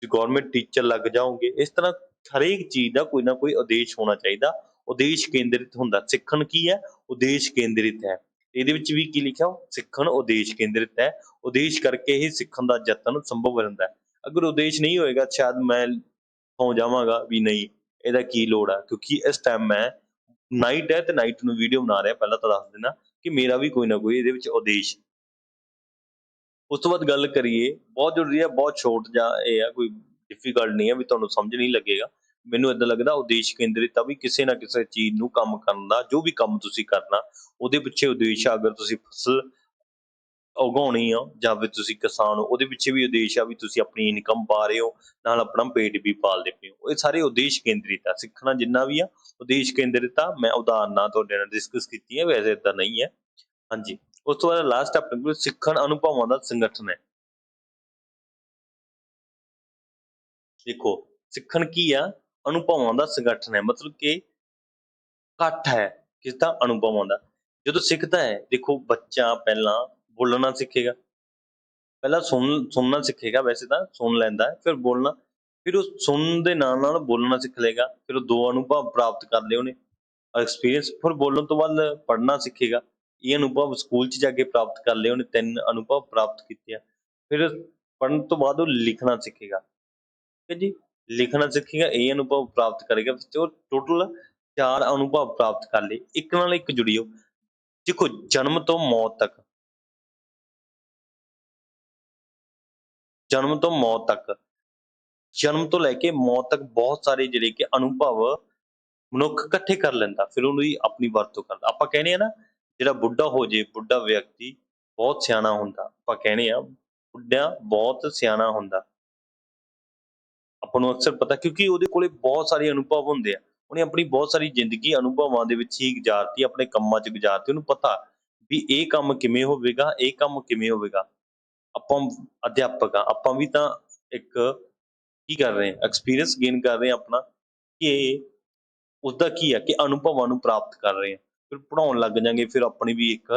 ਗਵਰਨਮੈਂਟ ਟੀਚਰ ਲੱਗ ਜਾਓਗੇ। ਇਸ ਤਰ੍ਹਾਂ ਹਰੇਕ ਚੀਜ਼ ਦਾ ਕੋਈ ਨਾ ਕੋਈ ਉਦੇਸ਼ ਹੋਣਾ ਚਾਹੀਦਾ, ਉਦੇਸ਼ ਕੇਂਦਰਿਤ ਹੁੰਦਾ। ਸਿੱਖਣ ਕੀ ਹੈ? ਉਦੇਸ਼ ਕੇਂਦਰਿਤ ਹੈ। ਇਹਦੇ ਵਿੱਚ ਵੀ ਕੀ ਲਿਖਿਆ? ਸਿੱਖਣ ਉਦੇਸ਼ ਕੇਂਦਰਿਤ ਹੈ। ਉਦੇਸ਼ ਕਰਕੇ ਹੀ ਸਿੱਖਣ ਦਾ ਯਤਨ ਸੰਭਵ ਰਹਿੰਦਾ ਹੈ। ਅਗਰ ਉਦੇਸ਼ ਨਹੀਂ ਹੋਏਗਾ, ਸ਼ਾਇਦ ਮੈਂ ਸੌ ਜਾਵਾਂਗਾ ਵੀ ਨਹੀਂ ਇਹਦਾ ਕੀ ਲੋੜ ਆ, ਕਿਉਂਕਿ ਇਸ ਟਾਈਮ ਮੈਂ ਨਾਈਟ ਹੈ ਤੇ ਨਾਈਟ ਨੂੰ ਵੀਡੀਓ ਬਣਾ ਰਿਹਾ। ਪਹਿਲਾਂ ਤਾਂ ਦੱਸ ਦੇਣਾ ਕਿ ਮੇਰਾ ਵੀ ਕੋਈ ਨਾ ਕੋਈ ਇਹਦੇ ਵਿੱਚ ਉਦੇਸ਼। ਉਸ ਤੋਂ ਬਾਅਦ ਗੱਲ ਕਰੀਏ, ਬਹੁਤ ਜ਼ਰੂਰੀ ਹੈ, ਬਹੁਤ ਛੋਟ ਜਾਂ ਇਹ ਆ, ਕੋਈ ਡਿਫੀਕਲਟ ਨਹੀਂ ਹੈ ਵੀ ਤੁਹਾਨੂੰ ਸਮਝ ਨਹੀਂ ਲੱਗੇਗਾ। ਮੈਨੂੰ ਏਦਾਂ ਲੱਗਦਾ ਉਦੇਸ਼ ਕੇਂਦਰਿਤ ਆ ਵੀ ਕਿਸੇ ਨਾ ਕਿਸੇ ਚੀਜ਼ ਨੂੰ ਕੰਮ ਕਰਨ ਦਾ, ਜੋ ਵੀ ਕੰਮ ਤੁਸੀਂ ਕਰਨਾ ਉਹਦੇ ਪਿੱਛੇ ਉਦੇਸ਼ ਆ। ਅਗਰ ਤੁਸੀਂ ਫਸਲ ਉਗਾਉਣੀ ਆ ਜਾਂ ਫਿਰ ਤੁਸੀਂ ਕਿਸਾਨ ਹੋ, ਉਹਦੇ ਪਿੱਛੇ ਵੀ ਉਦੇਸ਼ ਆ ਵੀ ਤੁਸੀਂ ਆਪਣੀ ਇਨਕਮ ਪਾ ਰਹੇ ਹੋ, ਨਾਲ ਆਪਣਾ ਪੇਟ ਵੀ ਪਾਲਦੇ ਪਏ ਹੋ। ਇਹ ਸਾਰੇ ਉਦੇਸ਼ ਕੇਂਦਰਿਤ ਆ। ਸਿੱਖਣਾ ਜਿੰਨਾ ਵੀ ਆ ਉਦੇਸ਼ ਕੇਂਦਰਿਤ ਆ। ਮੈਂ ਉਦਾਹਰਨਾਂ ਤੁਹਾਡੇ ਨਾਲ ਡਿਸਕਸ ਕੀਤੀਆਂ, ਵੈਸੇ ਏਦਾਂ ਨਹੀਂ ਹੈ। ਹਾਂਜੀ, ਉਸ ਤੋਂ ਬਾਅਦ ਲਾਸਟ ਆਪਣੇ ਕੋਲ ਸਿੱਖਣ ਅਨੁਭਵਾਂ ਦਾ ਸੰਗਠਨ ਹੈ। ਦੇਖੋ ਸਿੱਖਣ ਕੀ ਆ? ਅਨੁਭਵਾਂ ਦਾ ਸੰਗਠਨ ਹੈ, ਮਤਲਬ ਕਿ ਇਕੱਠ ਹੈ ਕਿਸ ਦਾ? ਅਨੁਭਵਾਂ ਦਾ। ਜਦੋਂ ਸਿੱਖਦਾ ਹੈ, ਦੇਖੋ ਬੱਚਾ ਪਹਿਲਾਂ ਬੋਲਣਾ ਸਿੱਖੇਗਾ, ਪਹਿਲਾਂ ਸੁਣਨਾ ਸਿੱਖੇਗਾ, ਵੈਸੇ ਤਾਂ ਸੁਣ ਲੈਂਦਾ ਹੈ, ਫਿਰ ਬੋਲਣਾ, ਫਿਰ ਉਹ ਸੁਣਨ ਦੇ ਨਾਲ ਨਾਲ ਬੋਲਣਾ ਸਿੱਖ ਲਏਗਾ। ਫਿਰ ਉਹ ਦੋ ਅਨੁਭਵ ਪ੍ਰਾਪਤ ਕਰ ਲਏ ਉਹਨੇ, ਐਕਸਪੀਰੀਅੰਸ। ਫਿਰ ਬੋਲਣ ਤੋਂ ਬਾਅਦ ਪੜ੍ਹਨਾ ਸਿੱਖੇਗਾ, ਇਹ ਅਨੁਭਵ ਸਕੂਲ 'ਚ ਜਾ ਕੇ ਪ੍ਰਾਪਤ ਕਰ ਲਏ ਉਹਨੇ, 3 ਅਨੁਭਵ ਪ੍ਰਾਪਤ ਕੀਤੇ ਆ। ਫਿਰ ਪੜ੍ਹਨ ਤੋਂ ਬਾਅਦ ਉਹ ਲਿਖਣਾ ਸਿੱਖੇਗਾ, ਠੀਕ ਹੈ ਜੀ। ਲਿਖਣਾ ਸਿੱਖੇਗਾ, ਇਹ ਅਨੁਭਵ ਪ੍ਰਾਪਤ ਕਰੇਗਾ। ਤੇ ਟੋਟਲ 4 ਅਨੁਭਵ ਪ੍ਰਾਪਤ ਕਰ ਲਏ। ਇੱਕ ਨਾਲ ਇੱਕ ਜੁੜਿਓ। ਦੇਖੋ ਜਨਮ ਤੋਂ ਮੌਤ ਤੱਕ, ਜਨਮ ਤੋਂ ਮੌਤ ਤੱਕ, ਜਨਮ ਤੋਂ ਲੈ ਕੇ ਮੌਤ ਤੱਕ ਬਹੁਤ ਸਾਰੇ ਜਿਹੜੇ ਕਿ ਅਨੁਭਵ ਮਨੁੱਖ ਇਕੱਠੇ ਕਰ ਲੈਂਦਾ, ਫਿਰ ਉਹਦੀ ਆਪਣੀ ਵਰਤੋਂ ਕਰਦਾ। ਆਪਾਂ ਕਹਿੰਦੇ ਆ ਨਾ, ਜਿਹੜਾ ਬੁੱਢਾ ਹੋ ਜੇ, ਬੁੱਢਾ ਵਿਅਕਤੀ ਬਹੁਤ ਸਿਆਣਾ ਹੁੰਦਾ। ਆਪਾਂ ਕਹਿੰਦੇ ਆ ਬੁੱਢਾ ਬਹੁਤ ਸਿਆਣਾ ਹੁੰਦਾ। ਆਪਾਂ ਨੂੰ ਅਕਸਰ ਪਤਾ, ਕਿਉਂਕਿ ਉਹਦੇ ਕੋਲੇ ਬਹੁਤ ਸਾਰੇ ਅਨੁਭਵ ਹੁੰਦੇ ਆ। ਉਹਨੇ ਆਪਣੀ ਬਹੁਤ ਸਾਰੀ ਜ਼ਿੰਦਗੀ ਅਨੁਭਵਾਂ ਦੇ ਵਿੱਚ ਹੀ ਗੁਜ਼ਾਰਤੀ, ਆਪਣੇ ਕੰਮਾਂ 'ਚ ਗੁਜ਼ਾਰਤੀ। ਉਹਨੂੰ ਪਤਾ ਵੀ ਇਹ ਕੰਮ ਕਿਵੇਂ ਹੋਵੇਗਾ, ਇਹ ਕੰਮ ਕਿਵੇਂ ਹੋਵੇਗਾ। ਆਪਾਂ ਅਧਿਆਪਕ ਆ, ਆਪਾਂ ਵੀ ਤਾਂ ਇੱਕ ਕੀ ਕਰ ਰਹੇ ਹਾਂ, ਐਕਸਪੀਰੀਅੰਸ ਗੇਨ ਕਰ ਰਹੇ ਹਾਂ ਆਪਣਾ, ਕਿ ਉਸਦਾ ਕੀ ਆ ਕਿ ਅਨੁਭਵਾਂ ਨੂੰ ਪ੍ਰਾਪਤ ਕਰ ਰਹੇ ਹਾਂ। ਫਿਰ ਪੜ੍ਹਾਉਣ ਲੱਗ ਜਾਂਗੇ, ਫਿਰ ਆਪਣੀ ਵੀ ਇੱਕ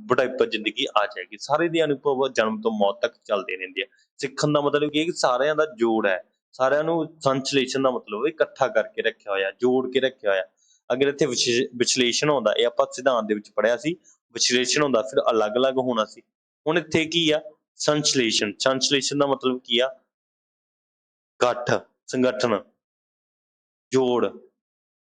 ਬੁਢਾਪਾ ਜ਼ਿੰਦਗੀ ਆ ਜਾਏਗੀ। ਸਾਰੇ ਦੇ ਅਨੁਭਵ ਜਨਮ ਤੋਂ ਮੌਤ ਤੱਕ ਚੱਲਦੇ ਰਹਿੰਦੇ ਆ। ਸਿੱਖਣ ਦਾ ਮਤਲਬ ਕੀ ਹੈ ਕਿ ਸਾਰਿਆਂ ਦਾ ਜੋੜ ਹੈ, ਸਾਰਿਆਂ ਨੂੰ ਸੰਸਲੇਸ਼ਨ ਦਾ ਮਤਲਬ ਇਕੱਠਾ ਕਰਕੇ ਰੱਖਿਆ ਹੋਇਆ, ਜੋੜ ਕੇ ਰੱਖਿਆ ਹੋਇਆ। ਅਗਰ ਇੱਥੇ ਵਿਸ਼ਲੇਸ਼ਣ ਆਉਂਦਾ, ਇਹ ਆਪਾਂ ਸਿਧਾਂਤ ਦੇ ਵਿੱਚ ਪੜ੍ਹਿਆ ਸੀ, ਵਿਸ਼ਲੇਸ਼ਣ ਹੁੰਦਾ ਫਿਰ ਅਲੱਗ-ਅਲੱਗ ਹੋਣਾ ਸੀ। ਹੁਣ ਇੱਥੇ ਕੀ ਆ, ਸੰਸਲੇਸ਼ਨ। ਸੰਸਲੇਸ਼ਨ ਦਾ ਮਤਲਬ ਕੀ ਆ, ਗੱਠ, ਸੰਗਠਨ, ਜੋੜ,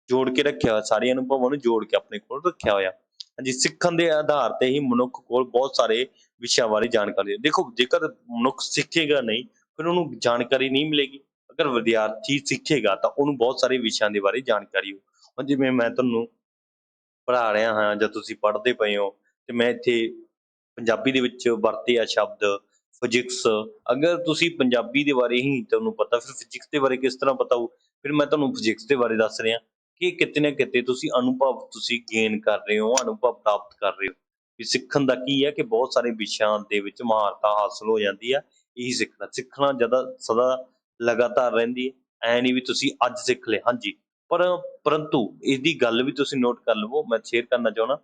ਜੋੜ ਕੇ ਰੱਖਿਆ ਹੋਇਆ, ਸਾਰੇ ਅਨੁਭਵਾਂ ਨੂੰ ਜੋੜ ਕੇ ਆਪਣੇ ਕੋਲ ਰੱਖਿਆ ਹੋਇਆ। ਹਾਂਜੀ, ਸਿੱਖਣ ਦੇ ਆਧਾਰ ਤੇ ਹੀ ਮਨੁੱਖ ਕੋਲ ਬਹੁਤ ਸਾਰੇ ਵਿਸ਼ਿਆਂ ਬਾਰੇ ਜਾਣਕਾਰੀ ਹੈ। ਦੇਖੋ ਜੇਕਰ ਮਨੁੱਖ ਸਿੱਖੇਗਾ ਨਹੀਂ, ਫਿਰ ਉਹਨੂੰ ਜਾਣਕਾਰੀ ਨਹੀਂ ਮਿਲੇਗੀ। ਅਗਰ ਵਿਦਿਆਰਥੀ ਸਿੱਖੇਗਾ ਤਾਂ ਉਹਨੂੰ ਬਹੁਤ ਸਾਰੇ ਵਿਸ਼ਿਆਂ ਦੇ ਬਾਰੇ ਜਾਣਕਾਰੀ ਹੋ। ਹੁਣ ਜਿਵੇਂ ਮੈਂ ਤੁਹਾਨੂੰ ਪੜ੍ਹਾ ਰਿਹਾ ਹਾਂ ਜਾਂ ਤੁਸੀਂ ਪੜ੍ਹਦੇ ਪਏ ਹੋ, ਤੇ ਮੈਂ ਇੱਥੇ ਪੰਜਾਬੀ ਦੇ ਵਿੱਚ ਵਰਤੇ ਆ ਸ਼ਬਦ ਫਿਜਿਕਸ। ਅਗਰ ਤੁਸੀਂ ਪੰਜਾਬੀ ਦੇ ਬਾਰੇ ਹੀ ਤੁਹਾਨੂੰ ਪਤਾ, ਫਿਰ ਫਿਜਿਕਸ ਦੇ ਬਾਰੇ ਕਿਸ ਤਰ੍ਹਾਂ ਪਤਾ ਹੋਊ। ਫਿਰ ਮੈਂ ਤੁਹਾਨੂੰ ਫਿਜਿਕਸ ਦੇ ਬਾਰੇ ਦੱਸ ਰਿਹਾ ਕਿ ਕਿਤੇ ਨਾ ਕਿਤੇ ਤੁਸੀਂ ਅਨੁਭਵ ਤੁਸੀਂ ਗੇਨ ਕਰ ਰਹੇ ਹੋ, ਅਨੁਭਵ ਪ੍ਰਾਪਤ ਕਰ ਰਹੇ ਹੋ। ਵੀ ਸਿੱਖਣ ਦਾ ਕੀ ਹੈ ਕਿ ਬਹੁਤ ਸਾਰੇ ਵਿਸ਼ਿਆਂ ਦੇ ਵਿੱਚ ਮਹਾਰਤਾਂ ਹਾਸਲ ਹੋ ਜਾਂਦੀ ਆ। ਇਹੀ ਸਿੱਖਣਾ, ਸਿੱਖਣਾ ਜ਼ਿਆਦਾ ਸਦਾ ਲਗਾਤਾਰ ਰਹਿੰਦੀ ਹੈ। ਐ ਨਹੀਂ ਵੀ ਤੁਸੀਂ ਅੱਜ ਸਿੱਖ ਲਏ, ਹਾਂਜੀ, ਪਰੰਤੂ ਇਹਦੀ ਗੱਲ ਵੀ ਤੁਸੀਂ ਨੋਟ ਕਰ ਲਵੋ। ਮੈਂ ਸ਼ੇਅਰ ਕਰਨਾ ਚਾਹੁੰਦਾ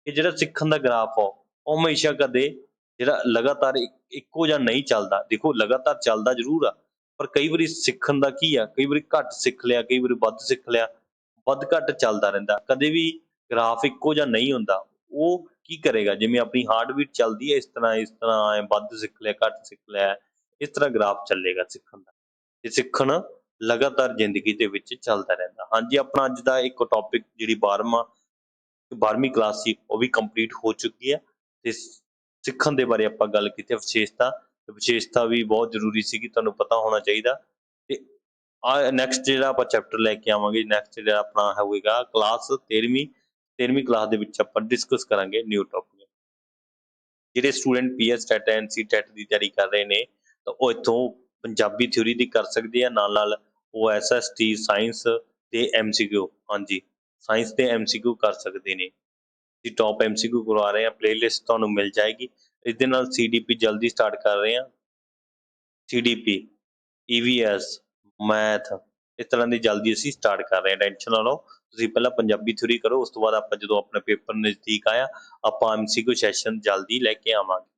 ਕਿ ਜਿਹੜਾ ਸਿੱਖਣ ਦਾ ਗ੍ਰਾਫ ਆ, ਉਹ ਹਮੇਸ਼ਾ ਕਦੇ ਜਿਹੜਾ ਲਗਾਤਾਰ ਇੱਕੋ ਜਿਹਾ ਨਹੀਂ ਚੱਲਦਾ। ਦੇਖੋ ਲਗਾਤਾਰ ਚੱਲਦਾ ਜ਼ਰੂਰ ਆ, ਪਰ ਕਈ ਵਾਰੀ ਸਿੱਖਣ ਦਾ ਕੀ ਆ, ਕਈ ਵਾਰੀ ਘੱਟ ਸਿੱਖ ਲਿਆ, ਕਈ ਵਾਰੀ ਵੱਧ ਸਿੱਖ ਲਿਆ, ਵੱਧ ਘੱਟ ਚੱਲਦਾ ਰਹਿੰਦਾ। ਕਦੇ ਵੀ ਗ੍ਰਾਫ ਇੱਕੋ ਜਿਹਾ ਨਹੀਂ ਹੁੰਦਾ। ਉਹ ਕੀ ਕਰੇਗਾ, ਜਿਵੇਂ ਆਪਣੀ ਹਾਰਟਬੀਟ ਚੱਲਦੀ ਹੈ, ਇਸ ਤਰ੍ਹਾਂ ਵੱਧ ਸਿੱਖ ਲਿਆ, ਘੱਟ ਸਿੱਖ ਲਿਆ, ਇਸ ਤਰ੍ਹਾਂ ਗ੍ਰਾਫ ਚੱਲੇਗਾ ਸਿੱਖਣ ਦਾ। ਤੇ ਸਿੱਖਣ ਲਗਾਤਾਰ ਜ਼ਿੰਦਗੀ ਦੇ ਵਿੱਚ ਚੱਲਦਾ ਰਹਿੰਦਾ। ਹਾਂਜੀ, ਆਪਣਾ ਅੱਜ ਦਾ ਇੱਕ ਟੌਪਿਕ ਜਿਹੜੀ 12ਵੀਂ ਕਲਾਸ ਸੀ, ਉਹ ਵੀ ਕੰਪਲੀਟ ਹੋ ਚੁੱਕੀ ਹੈ। ਤੇ ਸਿੱਖਣ ਦੇ ਬਾਰੇ ਆਪਾਂ ਗੱਲ ਕੀਤੀ, ਵਿਸ਼ੇਸ਼ਤਾ। ਵਿਸ਼ੇਸ਼ਤਾ ਵੀ ਬਹੁਤ ਜ਼ਰੂਰੀ ਸੀਗੀ, ਤੁਹਾਨੂੰ ਪਤਾ ਹੋਣਾ ਚਾਹੀਦਾ। ਤੇ ਨੈਕਸਟ ਜਿਹੜਾ ਆਪਾਂ ਚੈਪਟਰ ਲੈ ਕੇ ਆਵਾਂਗੇ, ਨੈਕਸਟ ਜਿਹੜਾ ਆਪਣਾ ਹੋਵੇਗਾ ਕਲਾਸ 13ਵੀਂ ਕਲਾਸ ਦੇ ਵਿੱਚ ਆਪਾਂ ਡਿਸਕਸ ਕਰਾਂਗੇ ਨਿਊ ਟੌਪਿਕ। ਜਿਹੜੇ student PS TET and C TET ਦੀ ਤਿਆਰੀ ਕਰ ਰਹੇ ਨੇ, ਤਾਂ ਉਹ ਇੱਥੋਂ ਪੰਜਾਬੀ ਥਿਊਰੀ ਦੀ ਕਰ ਸਕਦੇ ਆ, ਨਾਲ ਨਾਲ ਉਹ ਐਸਐਸਟੀ ਸਾਇੰਸ ਤੇ ਐਮਸੀਕਿਊ, ਹਾਂਜੀ, ਸਾਇੰਸ ਤੇ ਐਮਸੀਕਿਊ ਕਰ ਸਕਦੇ ਨੇ। ਅਸੀਂ ਟੌਪ ਐਮਸੀਕਿਊ ਕਰਵਾ ਰਹੇ ਹਾਂ, ਪਲੇਲਿਸਟ ਤੁਹਾਨੂੰ ਮਿਲ ਜਾਏਗੀ। ਇਹਦੇ ਨਾਲ ਸੀਡੀਪੀ ਜਲਦੀ ਸਟਾਰਟ ਕਰ ਰਹੇ ਹਾਂ, ਸੀਡੀਪੀ, ਈਵੀਐਸ, ਮੈਥ, ਇਸ ਤਰ੍ਹਾਂ ਦੀ ਜਲਦੀ ਅਸੀਂ ਸਟਾਰਟ ਕਰ ਰਹੇ ਹਾਂ। ਟੈਨਸ਼ਨ ਨਾ ਲਓ, ਤੁਸੀਂ ਪਹਿਲਾਂ ਪੰਜਾਬੀ ਥਿਊਰੀ ਕਰੋ, ਉਸ ਤੋਂ ਬਾਅਦ ਆਪਾਂ ਜਦੋਂ ਆਪਣਾ ਪੇਪਰ ਨਜ਼ਦੀਕ ਆਇਆ, ਆਪਾਂ ਐਮਸੀਕਿਊ ਸੈਸ਼ਨ ਜਲਦੀ ਲੈ ਕੇ ਆਵਾਂਗੇ।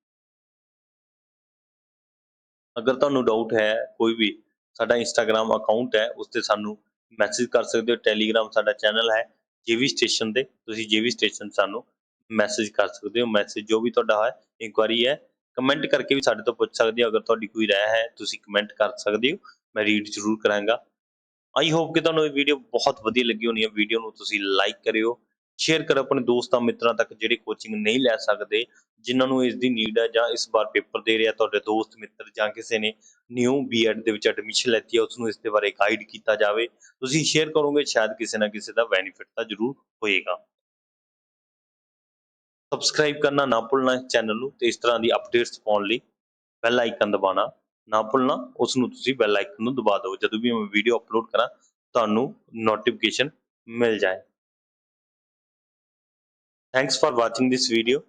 ਅਗਰ ਤੁਹਾਨੂੰ ਡਾਊਟ ਹੈ ਕੋਈ ਵੀ, ਸਾਡਾ ਇੰਸਟਾਗ੍ਰਾਮ ਅਕਾਊਂਟ ਹੈ, ਉਸ ਤੇ ਸਾਨੂੰ ਮੈਸੇਜ ਕਰ ਸਕਦੇ ਹੋ। ਟੈਲੀਗ੍ਰਾਮ ਸਾਡਾ ਚੈਨਲ ਹੈ ਜੇਵੀ ਸਟੇਸ਼ਨ ਤੇ, ਤੁਸੀਂ ਜੇਵੀ ਸਟੇਸ਼ਨ ਸਾਨੂੰ ਮੈਸੇਜ ਕਰ ਸਕਦੇ ਹੋ। ਮੈਸੇਜ ਜੋ ਵੀ ਤੁਹਾਡਾ ਹੈ, ਇਨਕੁਆਰੀ ਹੈ, ਕਮੈਂਟ ਕਰਕੇ ਵੀ ਸਾਡੇ ਤੋਂ ਪੁੱਛ ਸਕਦੇ ਹੋ। ਅਗਰ ਤੁਹਾਡੀ ਕੋਈ ਰਾਏ ਹੈ, ਤੁਸੀਂ ਕਮੈਂਟ ਕਰ ਸਕਦੇ ਹੋ, ਮੈਂ ਰੀਡ ਜ਼ਰੂਰ ਕਰਾਂਗਾ। ਆਈ ਹੋਪ ਕਿ ਤੁਹਾਨੂੰ ਇਹ ਵੀਡੀਓ ਬਹੁਤ ਵਧੀਆ ਲੱਗੀ ਹੋਣੀ ਹੈ। ਵੀਡੀਓ ਨੂੰ ਤੁਸੀਂ ਲਾਈਕ ਕਰਿਓ, ਸ਼ੇਅਰ ਕਰੋ ਆਪਣੇ ਦੋਸਤਾਂ ਮਿੱਤਰਾਂ ਤੱਕ ਜਿਹੜੇ ਕੋਚਿੰਗ ਨਹੀਂ ਲੈ ਸਕਦੇ, ਜਿਨ੍ਹਾਂ ਨੂੰ ਇਸ ਦੀ ਨੀਡ ਹੈ, ਜਾਂ ਇਸ ਵਾਰ ਪੇਪਰ ਦੇ ਰਿਹਾ ਤੁਹਾਡੇ ਦੋਸਤ ਮਿੱਤਰ, ਜਾਂ ਕਿਸੇ ਨੇ ਨਿਊ ਬੀਐਡ ਦੇ ਵਿੱਚ ਐਡਮਿਸ਼ਨ ਲੈਤੀ ਹੈ, ਉਸਨੂੰ ਇਸ ਦੇ ਬਾਰੇ ਗਾਈਡ ਕੀਤਾ ਜਾਵੇ। ਤੁਸੀਂ ਸ਼ੇਅਰ ਕਰੋਗੇ, ਸ਼ਾਇਦ ਕਿਸੇ ਨਾ ਕਿਸੇ ਦਾ ਬੈਨੀਫਿਟ ਤਾਂ ਜ਼ਰੂਰ ਹੋਏਗਾ। ਸਬਸਕ੍ਰਾਈਬ ਕਰਨਾ ਨਾ ਭੁੱਲਣਾ ਇਸ ਚੈਨਲ ਨੂੰ, ਤੇ ਇਸ ਤਰ੍ਹਾਂ ਦੀ ਅਪਡੇਟਸ ਪਾਉਣ ਲਈ ਬੈਲ ਆਈਕਨ ਦਬਾਉਣਾ ਨਾ ਭੁੱਲਣਾ। ਉਸ ਨੂੰ ਤੁਸੀਂ ਬੈਲ ਆਈਕਨ ਨੂੰ ਦਬਾ ਦਿਓ, ਜਦੋਂ ਵੀ ਮੈਂ ਵੀਡੀਓ ਅਪਲੋਡ ਕਰਾਂ ਤੁਹਾਨੂੰ ਨੋਟੀਫਿਕੇਸ਼ਨ ਮਿਲ ਜਾਏ। Thanks for watching this video.